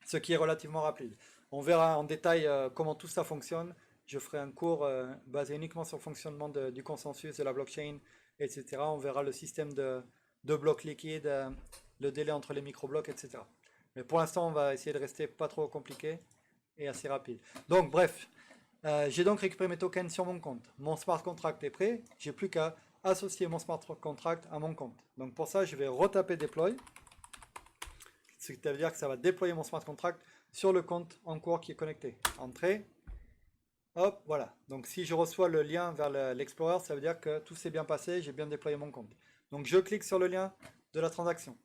ce qui est relativement rapide. On verra en détail comment tout ça fonctionne. Je ferai un cours basé uniquement sur le fonctionnement du consensus de la blockchain, etc. On verra le système de blocs liquides, le délai entre les micro-blocs, etc. Mais pour l'instant, on va essayer de rester pas trop compliqué et assez rapide. Donc, bref, j'ai donc récupéré mes tokens sur mon compte. Mon smart contract est prêt. J'ai plus qu'à associer mon smart contract à mon compte. Donc, pour ça, je vais retaper deploy. Ce qui veut dire que ça va déployer mon smart contract sur le compte en cours qui est connecté. Entrée. Hop, voilà. Donc si je reçois le lien vers l'Explorer, ça veut dire que tout s'est bien passé, j'ai bien déployé mon compte. Donc je clique sur le lien de la transaction.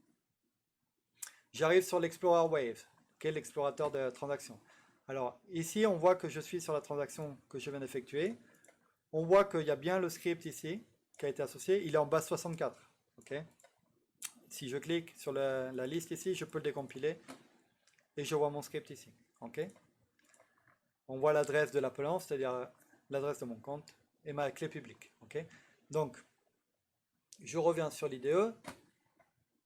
J'arrive sur l'Explorer Wave. qui est l'explorateur de transaction. Alors ici, on voit que je suis sur la transaction que je viens d'effectuer. On voit qu'il y a bien le script ici qui a été associé. Il est en base 64. Okay. Si je clique sur la liste ici, je peux le décompiler et je vois mon script ici. Okay. On voit l'adresse de l'appelant, c'est-à-dire l'adresse de mon compte et ma clé publique. Okay. Donc, je reviens sur l'IDE.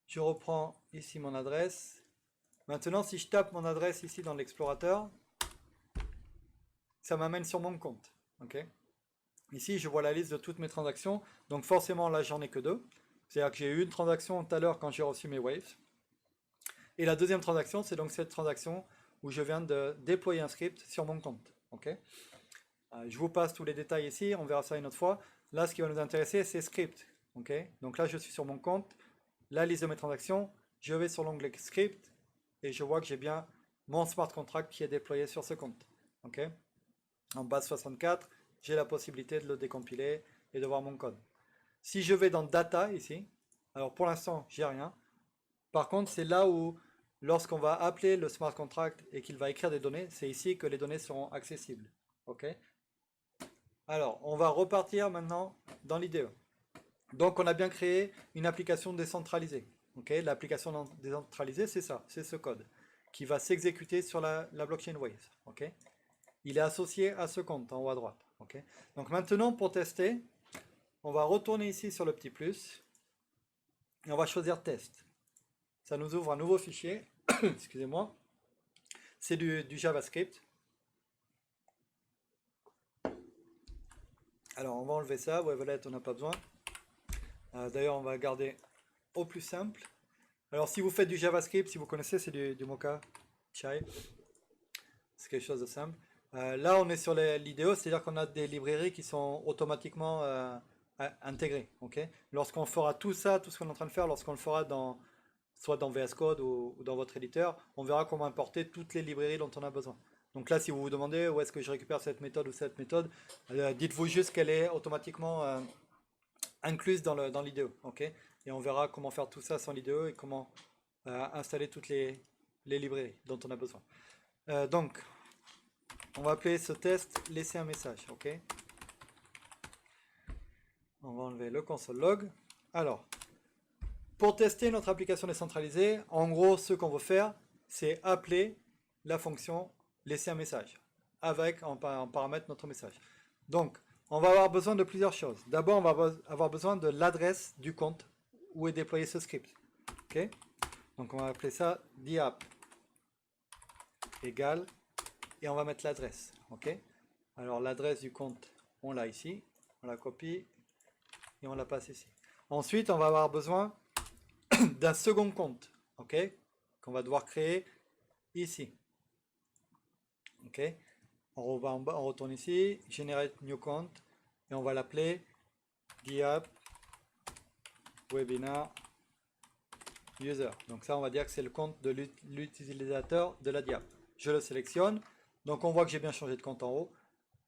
Je reprends ici mon adresse. Maintenant, si je tape mon adresse ici dans l'explorateur, ça m'amène sur mon compte. Okay. Ici, je vois la liste de toutes mes transactions. Donc forcément, là, j'en ai que deux. C'est-à-dire que j'ai eu une transaction tout à l'heure quand j'ai reçu mes waves. Et la deuxième transaction, c'est donc cette transaction où je viens de déployer un script sur mon compte. Okay. Je vous passe tous les détails ici, on verra ça une autre fois. Là, ce qui va nous intéresser, c'est script. Okay. Donc là, je suis sur mon compte, la liste de mes transactions, je vais sur l'onglet script et je vois que j'ai bien mon smart contract qui est déployé sur ce compte. Okay. En base 64, j'ai la possibilité de le décompiler et de voir mon code. Si je vais dans Data ici, alors pour l'instant, j'ai rien. Par contre, c'est là où, lorsqu'on va appeler le smart contract et qu'il va écrire des données, c'est ici que les données seront accessibles. Ok. Alors, on va repartir maintenant dans l'IDE. Donc, on a bien créé une application décentralisée. Ok. L'application décentralisée, c'est ça, c'est ce code qui va s'exécuter sur la blockchain Waves. Ok. Il est associé à ce compte en haut à droite. Okay. Donc maintenant, pour tester, on va retourner ici sur le petit plus et on va choisir test. Ça nous ouvre un nouveau fichier. Excusez-moi. C'est du JavaScript. Alors, on va enlever ça. Wavelet, on n'a pas besoin. D'ailleurs, on va garder au plus simple. Alors, si vous faites du JavaScript, si vous connaissez, c'est du Mocha Chai. C'est quelque chose de simple. Là, on est sur l'IDE, c'est-à-dire qu'on a des librairies qui sont automatiquement intégrées. Okay. Lorsqu'on fera tout ça, tout ce qu'on est en train de faire, lorsqu'on le fera soit dans VS Code ou dans votre éditeur, on verra comment importer toutes les librairies dont on a besoin. Donc là, si vous vous demandez où est-ce que je récupère cette méthode ou cette méthode, dites-vous juste qu'elle est automatiquement incluse dans l'IDE. Okay. Et on verra comment faire tout ça sans l'IDE et comment installer toutes les librairies dont on a besoin. Donc, on va appeler ce test laisser un message, ok. On va enlever le console log. Alors, pour tester notre application décentralisée, en gros, ce qu'on veut faire, c'est appeler la fonction laisser un message avec en paramètre notre message. Donc, on va avoir besoin de plusieurs choses. D'abord, on va avoir besoin de l'adresse du compte où est déployé ce script. Ok. Donc, on va appeler ça diapp égale et on va mettre l'adresse. Ok. Alors l'adresse du compte, on l'a ici, on la copie et on la passe ici. Ensuite, on va avoir besoin d'un second compte, ok, qu'on va devoir créer ici. Ok. On va en bas, on retourne ici, generate new count et on va l'appeler diapp webinar user. Donc ça, on va dire que c'est le compte de l'utilisateur de la diapp. Je le sélectionne. Donc on voit que j'ai bien changé de compte en haut.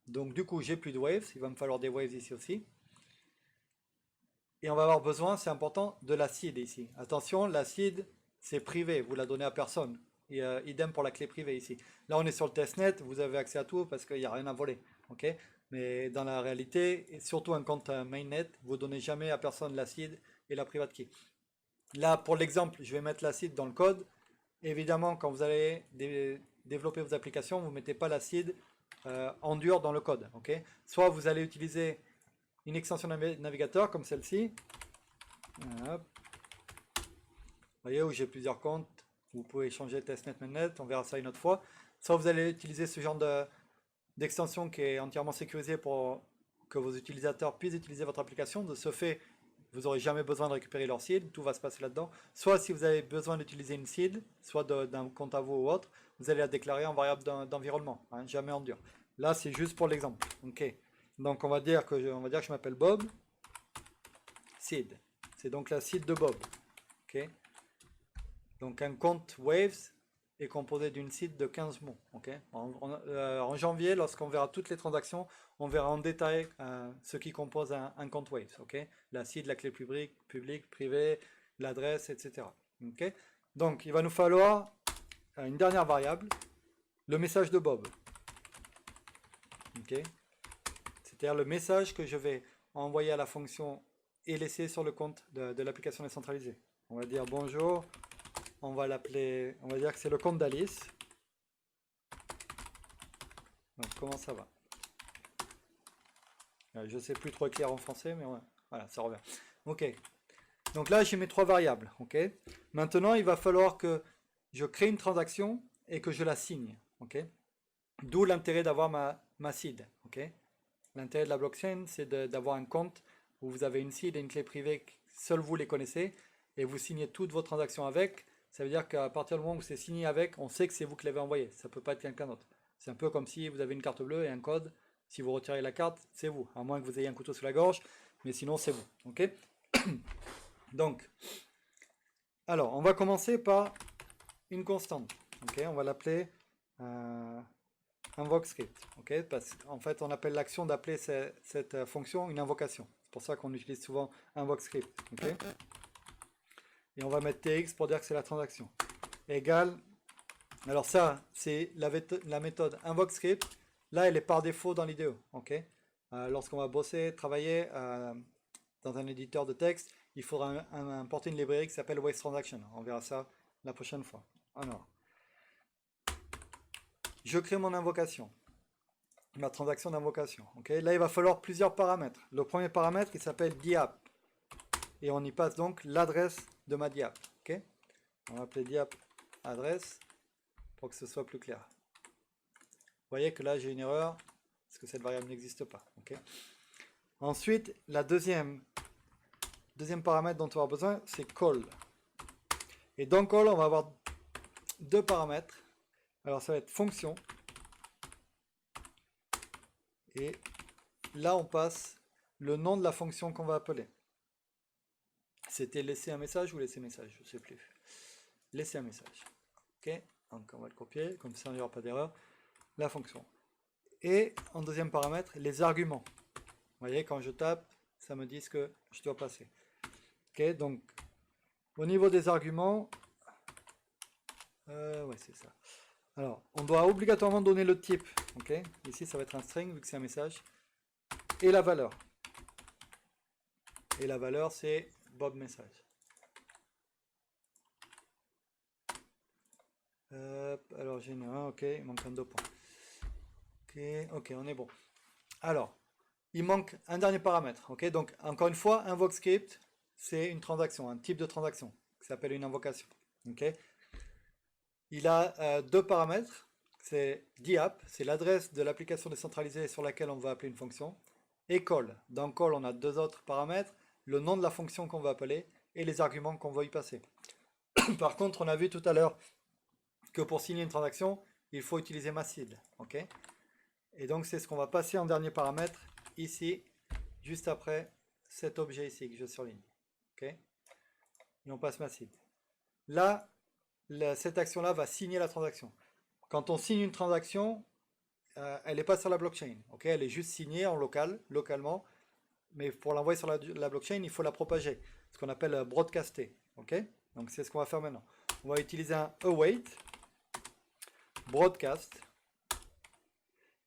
Donc du coup, j'ai plus de waves. Il va me falloir des waves ici aussi. Et on va avoir besoin, c'est important, de la seed ici. Attention, la seed, c'est privé. Vous la donnez à personne. Et idem pour la clé privée ici. Là, on est sur le testnet. Vous avez accès à tout parce qu'il n'y a rien à voler. Okay. Mais dans la réalité, et surtout un compte mainnet, vous ne donnez jamais à personne la seed et la private key. Là, pour l'exemple, je vais mettre la seed dans le code. Évidemment, quand vous allez développer vos applications, vous ne mettez pas la seed en dur dans le code. Okay. Soit vous allez utiliser une extension navigateur comme celle-ci. Vous voyez, où j'ai plusieurs comptes. Vous pouvez changer testnet, mainnet, on verra ça une autre fois. Soit vous allez utiliser ce genre d'extension qui est entièrement sécurisée pour que vos utilisateurs puissent utiliser votre application. De ce fait, vous n'aurez jamais besoin de récupérer leur seed, tout va se passer là-dedans. Soit si vous avez besoin d'utiliser une seed, soit d'un compte à vous ou autre, vous allez la déclarer en variable d'environnement, hein, jamais en dur. Là, c'est juste pour l'exemple. Ok. Donc on va dire que je m'appelle Bob. Seed. C'est donc la seed de Bob. Ok. Donc un compte Waves est composé d'une seed de 15 mots. Okay. En janvier, lorsqu'on verra toutes les transactions, on verra en détail ce qui compose un compte Waves. Okay. La seed, la clé publique, privée, l'adresse, etc. Okay. Donc il va nous falloir une dernière variable, le message de Bob. Ok. C'est-à-dire le message que je vais envoyer à la fonction et laisser sur le compte de l'application décentralisée. On va dire bonjour, on va l'appeler, on va dire que c'est le compte d'Alice. Donc comment ça va? Je sais plus trop clair en français, mais ouais, voilà, ça revient. Ok. Donc là, j'ai mes trois variables. Ok. Maintenant, il va falloir que je crée une transaction et que je la signe. Ok. D'où l'intérêt d'avoir ma seed. Ok. L'intérêt de la blockchain, c'est d'avoir un compte où vous avez une seed et une clé privée que seuls vous les connaissez et vous signez toutes vos transactions avec. Ça veut dire qu'à partir du moment où c'est signé avec, on sait que c'est vous qui l'avez envoyé. Ça ne peut pas être quelqu'un d'autre. C'est un peu comme si vous avez une carte bleue et un code. Si vous retirez la carte, c'est vous. À moins que vous ayez un couteau sous la gorge. Mais sinon, c'est vous. Ok. Donc, alors, on va commencer par une constante. Ok. On va l'appeler invoke script. Ok. Parce qu'en fait, on appelle l'action d'appeler cette fonction une invocation. C'est pour ça qu'on utilise souvent invoke script. Ok. Et on va mettre tx pour dire que c'est la transaction. Égale. Alors ça, c'est la méthode invoke script. Là, elle est par défaut dans l'IDE. Ok. Lorsqu'on va bosser, travailler dans un éditeur de texte, il faudra importer une librairie qui s'appelle Waste Transaction. On verra ça la prochaine fois. Alors, je crée mon invocation, ma transaction d'invocation. Okay. Là, il va falloir plusieurs paramètres. Le premier paramètre, il s'appelle diap. Et on y passe donc l'adresse de ma diap. Okay. On va appeler diap adresse pour que ce soit plus clair. Vous voyez que là, j'ai une erreur parce que cette variable n'existe pas. Okay. Ensuite, la deuxième paramètre dont on va avoir besoin, c'est call. Et dans call, on va avoir deux paramètres. Alors, ça va être fonction. Et là, on passe le nom de la fonction qu'on va appeler. C'était laisser un message ou laisser un message, je ne sais plus. Laisser un message. Ok, donc on va le copier, comme ça il n'y aura pas d'erreur. La fonction. Et en deuxième paramètre, les arguments. Vous voyez, quand je tape, ça me dit ce que je dois passer. Ok, donc au niveau des arguments, ouais, c'est ça. Alors, on doit obligatoirement donner le type. Ok, ici ça va être un string vu que c'est un message. Et la valeur. Et la valeur, c'est Bob message. Alors j'ai une 1, ok, il manque un 2 points. Ok, on est bon. Alors, il manque un dernier paramètre. Ok, donc encore une fois, invoke script, c'est une transaction, un type de transaction qui s'appelle une invocation. Ok, il a deux paramètres. C'est diap, c'est l'adresse de l'application décentralisée sur laquelle on va appeler une fonction, et call. Dans call, on a deux autres paramètres, le nom de la fonction qu'on va appeler et les arguments qu'on va y passer. Par contre, on a vu tout à l'heure que pour signer une transaction, il faut utiliser ma seed. Ok. Et donc, c'est ce qu'on va passer en dernier paramètre ici, juste après cet objet ici que je surligne. Ok. Et on passe ma seed. Là, cette action-là va signer la transaction. Quand on signe une transaction, elle n'est pas sur la blockchain. Ok. Elle est juste signée en localement. Mais pour l'envoyer sur la blockchain, il faut la propager. Ce qu'on appelle broadcaster. Ok. Donc, c'est ce qu'on va faire maintenant. On va utiliser un await. Broadcast.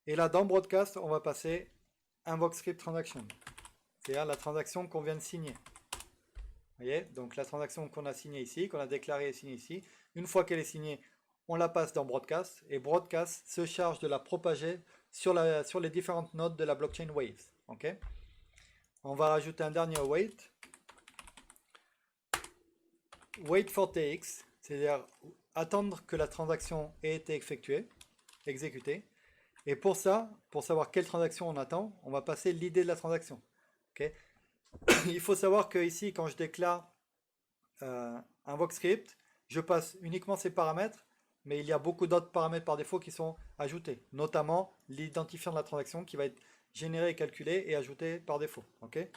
Et là, dans Broadcast, on va passer invoke script transaction. C'est-à-dire la transaction qu'on vient de signer. Vous voyez? Donc la transaction qu'on a signée ici, qu'on a déclarée et signée ici, une fois qu'elle est signée, on la passe dans Broadcast. Et Broadcast se charge de la propager sur les différentes nodes de la blockchain Waves. Okay. On va rajouter un dernier await. Wait for TX, c'est-à-dire attendre que la transaction ait été exécutée. Et pour ça, pour savoir quelle transaction on attend, on va passer l'idée de la transaction. Okay. Il faut savoir que ici, quand je déclare invoke script, je passe uniquement ces paramètres, mais il y a beaucoup d'autres paramètres par défaut qui sont ajoutés, notamment l'identifiant de la transaction qui va être généré, calculé et ajouté par défaut. Okay.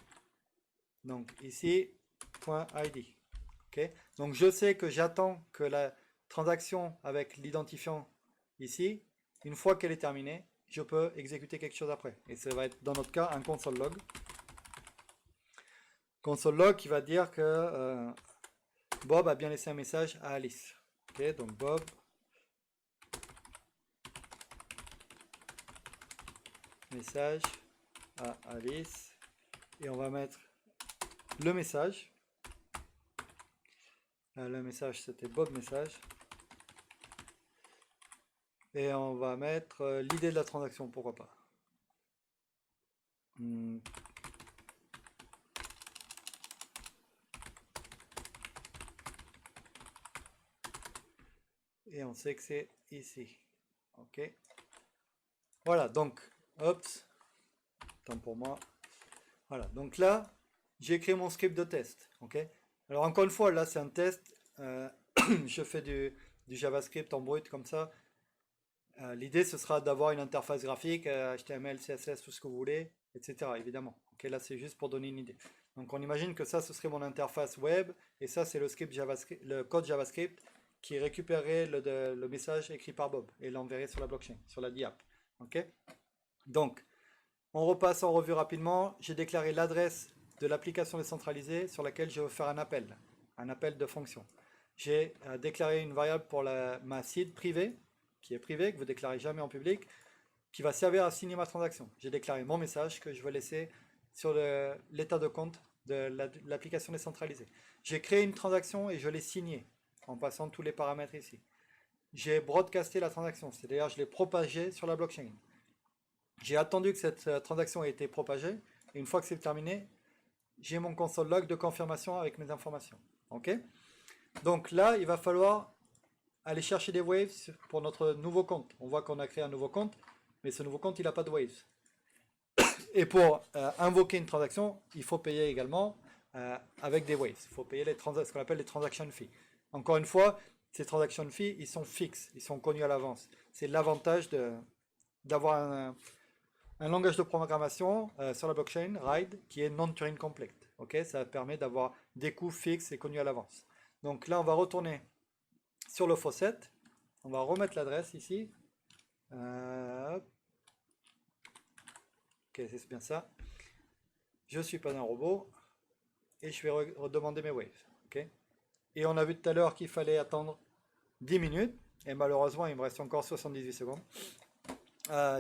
Donc ici, .id. Okay. Donc je sais que j'attends que la transaction avec l'identifiant ici, une fois qu'elle est terminée, je peux exécuter quelque chose après. Et ça va être dans notre cas un console log. Console log qui va dire que Bob a bien laissé un message à Alice. Okay, donc Bob message à Alice. Et on va mettre le message. Le message, c'était Bob message. Et on va mettre l'idée de la transaction, pourquoi pas. Et on sait que c'est ici. Ok. Voilà, donc, hop, temps pour moi. Voilà, donc là, j'ai créé mon script de test. Ok. Alors encore une fois, là, c'est un test. Je fais du JavaScript en brut comme ça. L'idée, ce sera d'avoir une interface graphique, HTML, CSS, tout ce que vous voulez, etc. Évidemment. Ok, là, c'est juste pour donner une idée. Donc, on imagine que ça, ce serait mon interface web, et ça, c'est le script JavaScript, le code JavaScript qui récupérerait le message écrit par Bob et l'enverrait sur la blockchain, sur la DApp. Ok. Donc, on repasse en revue rapidement. J'ai déclaré l'adresse de l'application décentralisée sur laquelle je veux faire un appel de fonction. J'ai déclaré une variable pour ma seed privée, qui est privée, que vous ne déclarez jamais en public, qui va servir à signer ma transaction. J'ai déclaré mon message que je veux laisser sur l'état de compte de l'application décentralisée. J'ai créé une transaction et je l'ai signée en passant tous les paramètres ici. J'ai broadcasté la transaction, c'est-à-dire je l'ai propagée sur la blockchain. J'ai attendu que cette transaction ait été propagée, et une fois que c'est terminé, j'ai mon console log de confirmation avec mes informations. Ok. Donc là, il va falloir aller chercher des waves pour notre nouveau compte. On voit qu'on a créé un nouveau compte, mais ce nouveau compte, il n'a pas de waves. Et pour invoquer une transaction, il faut payer également avec des waves. Il faut payer ce qu'on appelle les transaction fees. Encore une fois, ces transaction fees, ils sont fixes, ils sont connus à l'avance. C'est l'avantage d'avoir un langage de programmation sur la blockchain, RIDE, qui est non-Turing complete. Okay, ça permet d'avoir des coûts fixes et connus à l'avance. Donc là, on va retourner sur le faucet. On va remettre l'adresse ici. Ok, c'est bien ça. Je ne suis pas un robot. Et je vais redemander mes waves. Okay. Et on a vu tout à l'heure qu'il fallait attendre 10 minutes. Et malheureusement, il me reste encore 78 secondes.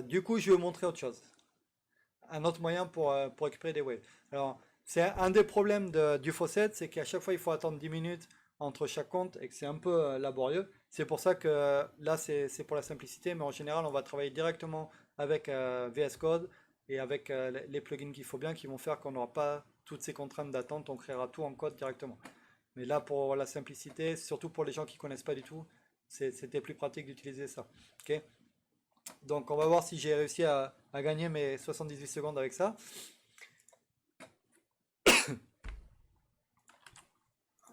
Du coup, je vais vous montrer autre chose. Un autre moyen pour récupérer des waves. Alors, c'est un des problèmes du faucet, c'est qu'à chaque fois, il faut attendre 10 minutes entre chaque compte et que c'est un peu laborieux. C'est pour ça que là, c'est pour la simplicité, mais en général, on va travailler directement avec VS Code et avec les plugins qu'il faut bien, qui vont faire qu'on n'aura pas toutes ces contraintes d'attente, on créera tout en code directement. Mais là, pour la simplicité, surtout pour les gens qui ne connaissent pas du tout, c'était plus pratique d'utiliser ça. Okay. Donc on va voir si j'ai réussi à gagner mes 78 secondes avec ça.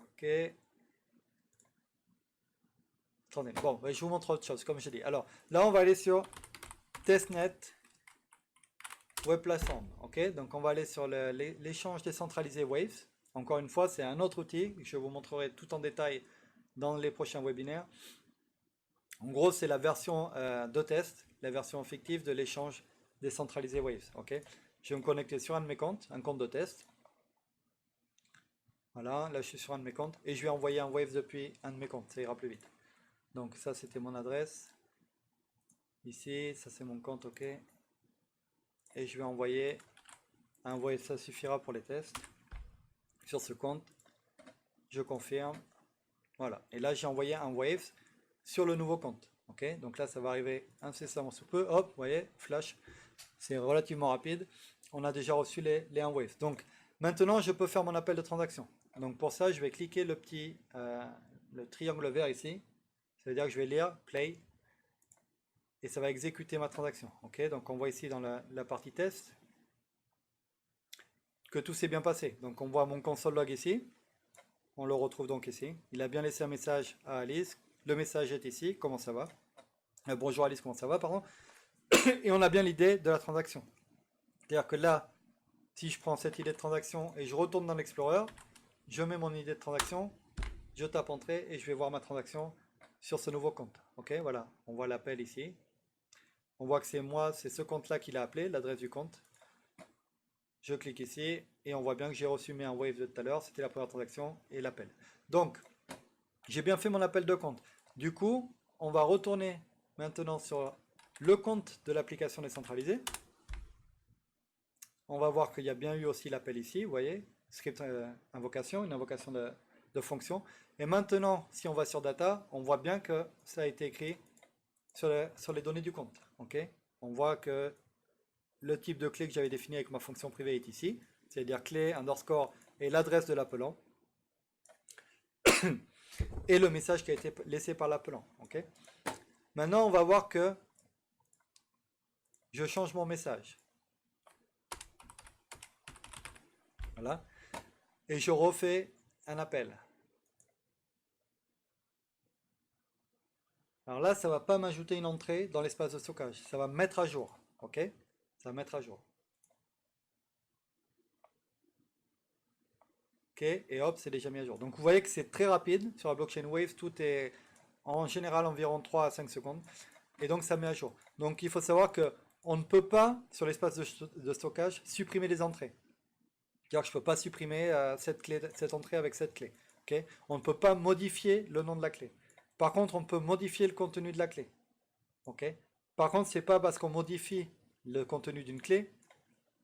Ok. Attendez, bon, je vous montre autre chose, comme je dis. Alors, là, on va aller sur testnet web platform. Ok, donc on va aller sur l'échange décentralisé Waves. Encore une fois, c'est un autre outil que je vous montrerai tout en détail dans les prochains webinaires. En gros, c'est la version de test, la version effective de l'échange décentralisé Waves. Ok, je vais me connecter sur un de mes comptes, un compte de test. Voilà, là je suis sur un de mes comptes et je vais envoyer un Wave depuis un de mes comptes, ça ira plus vite. Donc ça c'était mon adresse. Ici, ça c'est mon compte, ok. Et je vais envoyer un Wave, ça suffira pour les tests. Sur ce compte, je confirme. Voilà, et là j'ai envoyé un Wave sur le nouveau compte. Ok, donc là ça va arriver incessamment sous peu. Hop, vous voyez, flash, c'est relativement rapide. On a déjà reçu les 1 Wave. Donc maintenant je peux faire mon appel de transaction. Donc pour ça, je vais cliquer le petit le triangle vert ici. Ça veut dire que je vais lire play et ça va exécuter ma transaction. Ok, donc on voit ici dans la partie test que tout s'est bien passé. Donc on voit mon console log ici. On le retrouve donc ici. Il a bien laissé un message à Alice. Le message est ici. Comment ça va? Bonjour Alice, comment ça va, pardon. Et on a bien l'idée de la transaction. C'est-à-dire que là, si je prends cette idée de transaction et je retourne dans l'Explorer, je mets mon idée de transaction, je tape entrée et je vais voir ma transaction sur ce nouveau compte. Ok, voilà, on voit l'appel ici. On voit que c'est moi, c'est ce compte-là qu'il a appelé, l'adresse du compte. Je clique ici et on voit bien que j'ai reçu mes 1 Wave de tout à l'heure, c'était la première transaction et l'appel. Donc, j'ai bien fait mon appel de compte. Du coup, on va retourner maintenant sur le compte de l'application décentralisée. on va voir qu'il y a bien eu aussi l'appel ici, vous voyez, script invocation, une invocation de fonction. Et maintenant, si on va sur data, on voit bien que ça a été écrit sur les données du compte. Ok, on voit que le type de clé que j'avais défini avec ma fonction privée est ici, c'est-à-dire clé underscore et l'adresse de l'appelant, et le message qui a été laissé par l'appelant. Ok, maintenant, on va voir que je change mon message. Voilà. Et je refais un appel. Alors là, ça ne va pas m'ajouter une entrée dans l'espace de stockage. Ça va me mettre à jour. Ok? Ça va mettre à jour. Ok? Et hop, c'est déjà mis à jour. Donc vous voyez que c'est très rapide. Sur la blockchain Wave, tout est en général environ 3 à 5 secondes. Et donc ça met à jour. Donc il faut savoir que on ne peut pas, sur l'espace de stockage, supprimer les entrées. C'est-à-dire que je ne peux pas supprimer cette entrée avec cette clé. Okay? On ne peut pas modifier le nom de la clé. Par contre, on peut modifier le contenu de la clé. Okay? Par contre, ce n'est pas parce qu'on modifie le contenu d'une clé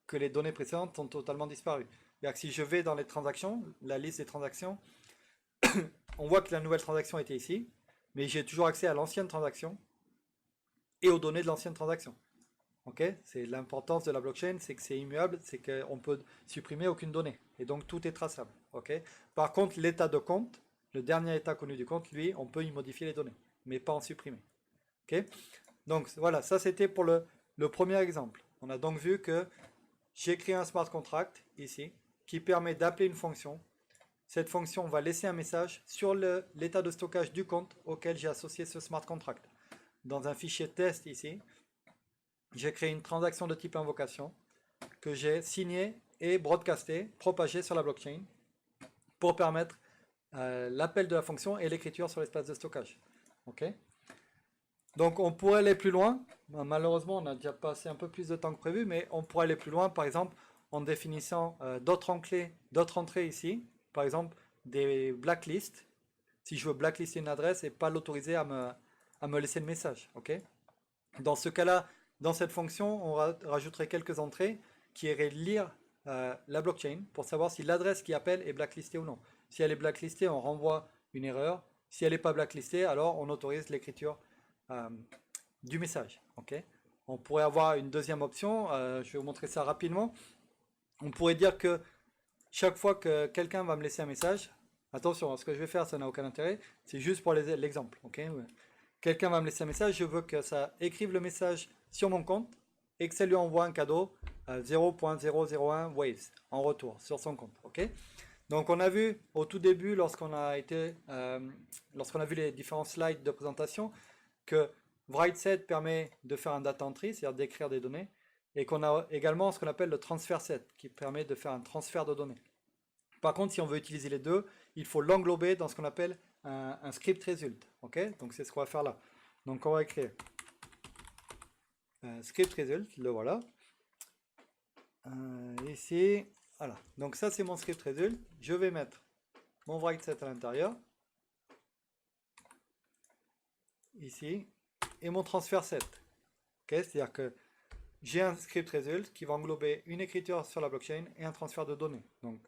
que les données précédentes ont totalement disparu. C'est-à-dire que si je vais dans les transactions, la liste des transactions, on voit que la nouvelle transaction était ici, mais j'ai toujours accès à l'ancienne transaction et aux données de l'ancienne transaction. Okay, c'est l'importance de la blockchain, c'est que c'est immuable, c'est qu'on peut supprimer aucune donnée. Et donc tout est traçable. Okay. Par contre, l'état de compte, le dernier état connu du compte, lui, on peut y modifier les données, mais pas en supprimer. Okay. Donc voilà, ça c'était pour le premier exemple. On a donc vu que j'ai créé un smart contract ici, qui permet d'appeler une fonction. Cette fonction va laisser un message sur l'état de stockage du compte auquel j'ai associé ce smart contract. Dans un fichier test ici, j'ai créé une transaction de type invocation que j'ai signée et broadcastée, propagée sur la blockchain pour permettre l'appel de la fonction et l'écriture sur l'espace de stockage. Ok. Donc on pourrait aller plus loin. Malheureusement, on a déjà passé un peu plus de temps que prévu, mais on pourrait aller plus loin, par exemple, en définissant d'autres entrées ici. Par exemple, des blacklists. Si je veux blacklister une adresse et pas l'autoriser à me laisser le message. Ok. Dans ce cas-là, dans cette fonction, on rajouterait quelques entrées qui iraient lire la blockchain pour savoir si l'adresse qui appelle est blacklistée ou non. Si elle est blacklistée, on renvoie une erreur. Si elle n'est pas blacklistée, alors on autorise l'écriture du message. Okay. On pourrait avoir une deuxième option, je vais vous montrer ça rapidement. On pourrait dire que chaque fois que quelqu'un va me laisser un message, attention, ce que je vais faire, ça n'a aucun intérêt, c'est juste pour l'exemple. Okay. Quelqu'un va me laisser un message, je veux que ça écrive le message sur mon compte et que ça lui envoie un cadeau 0.001 waves en retour sur son compte. Okay. Donc on a vu au tout début, lorsqu'on a vu les différents slides de présentation, que WriteSet permet de faire un data entry, c'est-à-dire d'écrire des données, et qu'on a également ce qu'on appelle le transfer set, qui permet de faire un transfert de données. Par contre, si on veut utiliser les deux, il faut l'englober dans ce qu'on appelle un script result. Okay. Donc c'est ce qu'on va faire là. Donc on va écrire script result, le voilà. Ici, voilà. Donc ça c'est mon script result. Je vais mettre mon WriteSet à l'intérieur. Ici. Et mon transfer set. Okay. C'est-à-dire que j'ai un script result qui va englober une écriture sur la blockchain et un transfert de données. Donc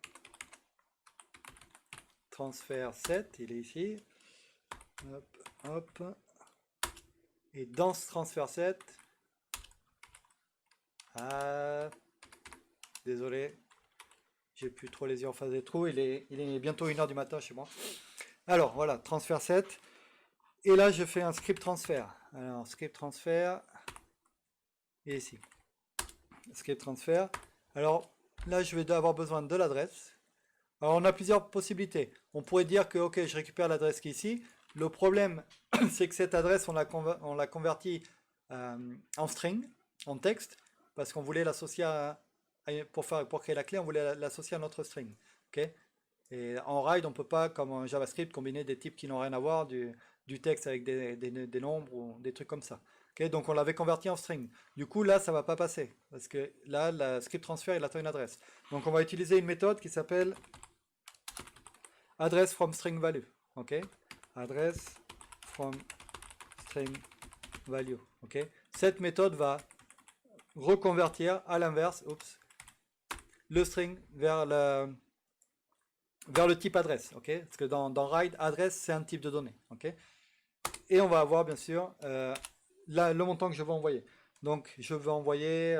transfert set, il est ici. Hop, hop. Et dans ce transfert set, désolé, j'ai plus trop les yeux en face des trous, il est bientôt 1h du matin chez moi. Alors voilà, transfert set. Et là, je fais un script transfert. Alors, script transfert. Et ici. Script transfert. Alors, là, je vais avoir besoin de l'adresse. Alors, on a plusieurs possibilités. On pourrait dire que, ok, je récupère l'adresse qui est ici. Le problème, c'est que cette adresse, on l'a convertie en string, en texte, parce qu'on voulait l'associer pour créer la clé, on voulait l'associer à notre string. Okay. Et en RIDE, on ne peut pas, comme en JavaScript, combiner des types qui n'ont rien à voir, du texte avec des nombres ou des trucs comme ça. Okay. Donc on l'avait converti en string. Du coup, là, ça ne va pas passer, parce que là, le script transfert, il attend une adresse. Donc on va utiliser une méthode qui s'appelle address from string value. Okay. Address from string value. Okay. Cette méthode va reconvertir à l'inverse le string vers le type adresse, ok? Parce que dans RIDE, adresse, c'est un type de données, ok? Et on va avoir, bien sûr, le montant que je veux envoyer. Donc, je veux envoyer,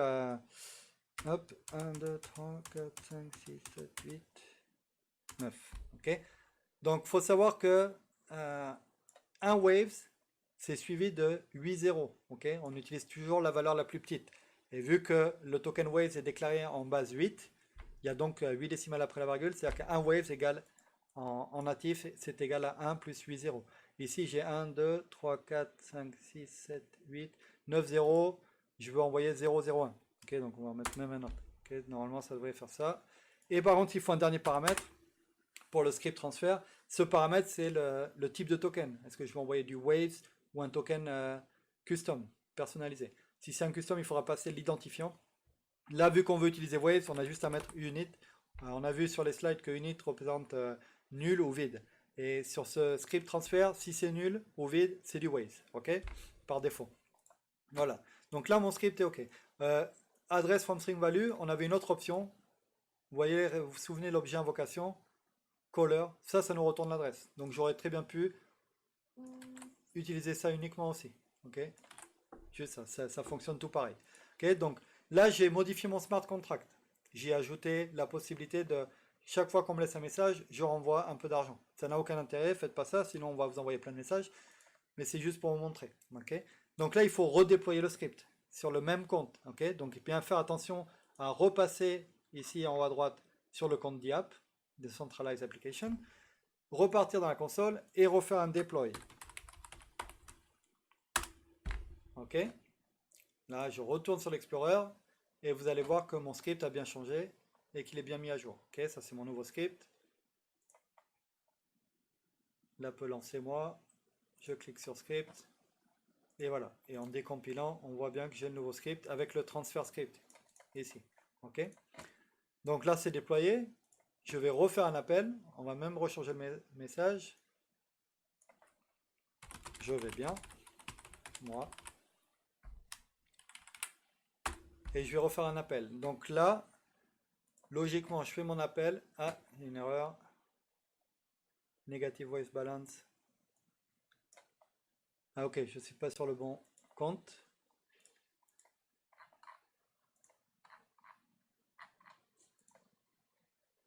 hop, 1, 2, 3, 4, 5, 6, 7, 8, 9, ok? Donc, il faut savoir que un waves, c'est suivi de 8 zéros, ok? On utilise toujours la valeur la plus petite. Et vu que le token waves est déclaré en base 8, il y a donc 8 décimales après la virgule, c'est-à-dire qu'un waves égale, en natif, c'est égal à 1 plus 8 zéros. Ici, j'ai 1, 2, 3, 4, 5, 6, 7, 8, 9 zéros. Je veux envoyer 0, 0, 1. Ok, donc on va mettre même un autre. Ok, normalement, ça devrait faire ça. Et par contre, il faut un dernier paramètre pour le script transfert. Ce paramètre, c'est le type de token. Est-ce que je vais envoyer du waves ou un token custom, personnalisé? Si c'est un custom, il faudra passer l'identifiant. Là, vu qu'on veut utiliser waves, on a juste à mettre unit. On a vu sur les slides que unit représente nul ou vide. Et sur ce script transfert, si c'est nul ou vide, c'est du waves, ok? Par défaut. Voilà. Donc là, mon script est ok. Address from string value, on avait une autre option. Vous voyez, vous vous souvenez l'objet invocation, caller, ça nous retourne l'adresse. Donc j'aurais très bien pu utiliser ça uniquement aussi, ok? Juste ça fonctionne tout pareil. Ok, donc là, j'ai modifié mon smart contract. J'ai ajouté la possibilité de, chaque fois qu'on me laisse un message, je renvoie un peu d'argent. Ça n'a aucun intérêt, faites pas ça, sinon on va vous envoyer plein de messages. Mais c'est juste pour vous montrer. Ok, donc là, il faut redéployer le script sur le même compte. Ok, donc bien faire attention à repasser ici en haut à droite sur le compte DApp, Decentralized Application, repartir dans la console et refaire un deploy. Ok, là, je retourne sur l'Explorer et vous allez voir que mon script a bien changé et qu'il est bien mis à jour. Ok, ça c'est mon nouveau script. L'appel lancez-moi. Je clique sur script. Et voilà. Et en décompilant, on voit bien que j'ai le nouveau script avec le transfer script. Ici. Ok. Donc là, c'est déployé. Je vais refaire un appel. On va même rechanger le message. Je vais bien. Moi. Et je vais refaire un appel. Donc là, logiquement, je fais mon appel. Ah, une erreur. Negative voice balance. Ah ok, je ne suis pas sur le bon compte.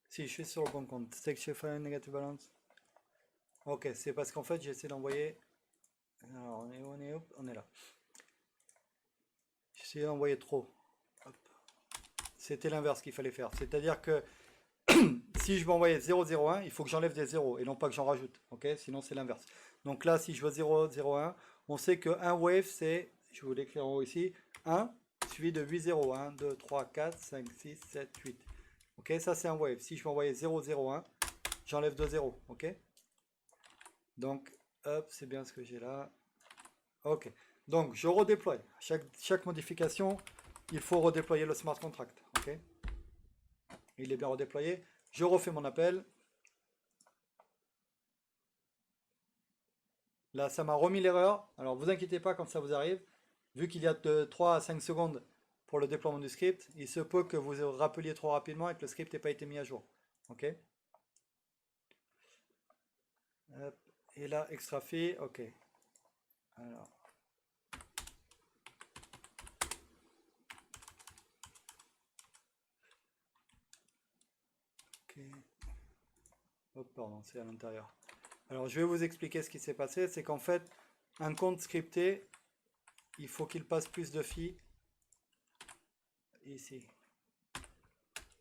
Si, je suis sur le bon compte. Texture file negative balance. Ok, c'est parce qu'en fait, j'ai essayé d'envoyer. Alors, on est où, on est là. J'ai essayé d'envoyer trop. C'était l'inverse qu'il fallait faire. C'est-à-dire que si je veux envoyer 001, il faut que j'enlève des zéros et non pas que j'en rajoute. Ok, sinon c'est l'inverse. Donc là, si je veux 001, on sait que un wave, c'est, je vais vous l'écrire en haut ici, 1 suivi de 8 zéros. 1, 2, 3, 4, 5, 6, 7, 8. Ok, ça c'est un wave. Si je veux envoyer 001, j'enlève 2 zéros. Ok, donc hop, c'est bien ce que j'ai là. Ok, donc je redéploie. Chaque modification, il faut redéployer le smart contract. Ok, il est bien redéployé. Je refais mon appel. Là, ça m'a remis l'erreur. Alors, vous inquiétez pas quand ça vous arrive. Vu qu'il y a de 3 à 5 secondes pour le déploiement du script, il se peut que vous rappeliez trop rapidement et que le script n'ait pas été mis à jour. Ok. Hop. Et là, extra fee. Ok. Alors. Ok. Oh, pardon, c'est à l'intérieur. Alors, je vais vous expliquer ce qui s'est passé. C'est qu'en fait, un compte scripté, il faut qu'il passe plus de fees ici.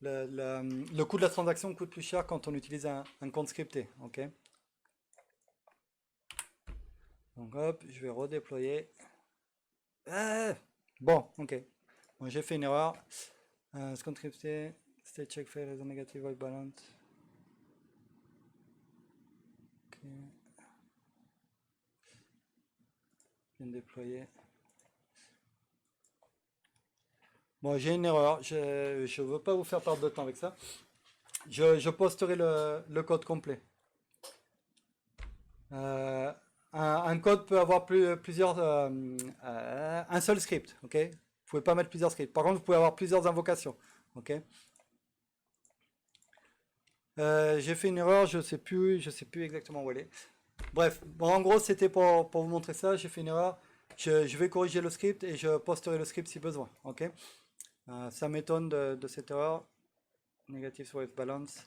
Le coût de la transaction coûte plus cher quand on utilise un compte scripté. Ok. Donc hop, je vais redéployer. Ah, bon, ok. Bon, j'ai fait une erreur. Compte scripté, state check fail as a negative white balance. Ok. Bien déployé. Bon, j'ai une erreur. Je ne veux pas vous faire perdre de temps avec ça. Je posterai le code complet. Un code peut avoir plusieurs, un seul script, ok? Vous pouvez pas mettre plusieurs scripts. Par contre, vous pouvez avoir plusieurs invocations, ok? J'ai fait une erreur, je sais plus exactement où elle est. Bref, bon, en gros, c'était pour vous montrer ça. J'ai fait une erreur. Je vais corriger le script et je posterai le script si besoin. Ok? Ça m'étonne de cette erreur. Negative wave balance.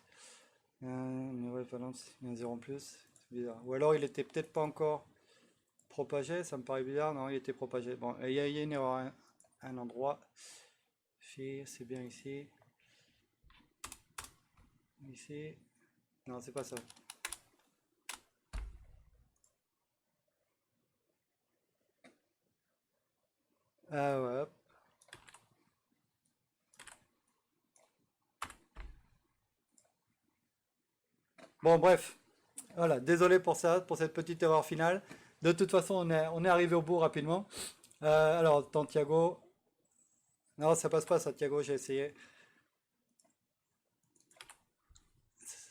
Wave balance, il y a un 0 en plus. C'est bizarre. Ou alors il était peut-être pas encore propagé. Ça me paraît bizarre. Non, il était propagé. Bon, il y a une erreur à un endroit. C'est bien ici. Ici. Non, c'est pas ça. Ah ouais. Hop. Bon, bref. Voilà, désolé pour ça, pour cette petite erreur finale. De toute façon, on est arrivé au bout rapidement. Alors, Santiago. Non, ça passe pas, Santiago, j'ai essayé.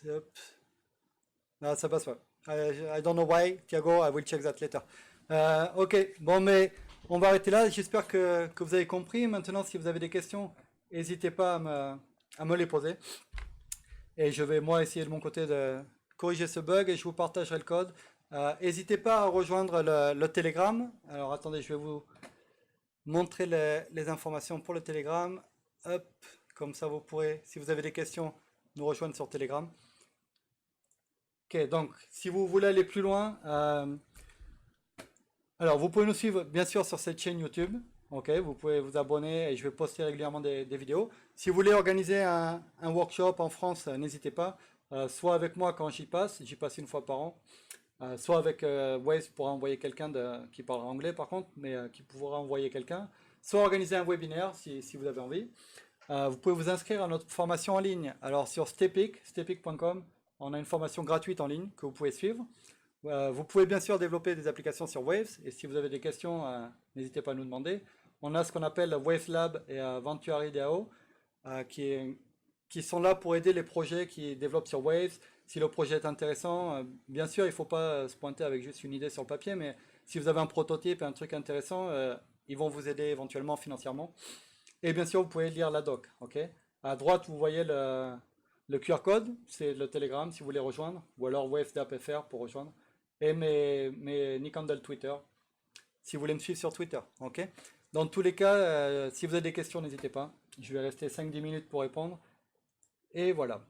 Hop. Non, ça passe pas. I don't know why, Thiago, I will check that later. Ok, bon, mais on va arrêter là. J'espère que vous avez compris. Maintenant, si vous avez des questions, n'hésitez pas à me les poser. Et je vais, moi, essayer de mon côté de corriger ce bug et je vous partagerai le code. N'hésitez pas à rejoindre le Telegram. Alors, attendez, je vais vous montrer les informations pour le Telegram. Hop, comme ça, vous pourrez, si vous avez des questions, nous rejoindre sur Telegram. Ok, donc si vous voulez aller plus loin, alors vous pouvez nous suivre bien sûr sur cette chaîne YouTube. Ok, vous pouvez vous abonner et je vais poster régulièrement des vidéos. Si vous voulez organiser un workshop en France, n'hésitez pas. Soit avec moi quand j'y passe une fois par an. Soit avec Waze pour envoyer quelqu'un qui parlera anglais par contre, mais qui pourra envoyer quelqu'un. Soit organiser un webinaire si vous avez envie. Vous pouvez vous inscrire à notre formation en ligne. Alors sur stepic.com, on a une formation gratuite en ligne que vous pouvez suivre. Vous pouvez bien sûr développer des applications sur Waves et si vous avez des questions, n'hésitez pas à nous demander. On a ce qu'on appelle Waves Lab et Ventuari DAO qui sont là pour aider les projets qui développent sur Waves. Si le projet est intéressant, bien sûr, il ne faut pas se pointer avec juste une idée sur le papier, mais si vous avez un prototype et un truc intéressant, ils vont vous aider éventuellement financièrement. Et bien sûr, vous pouvez lire la doc. Ok. À droite, vous voyez le QR code, c'est le Telegram si vous voulez rejoindre, ou alors WaveDAppFR pour rejoindre. Et mes nick handle Twitter, si vous voulez me suivre sur Twitter. Ok. Dans tous les cas, si vous avez des questions, n'hésitez pas. Je vais rester 5-10 minutes pour répondre. Et voilà.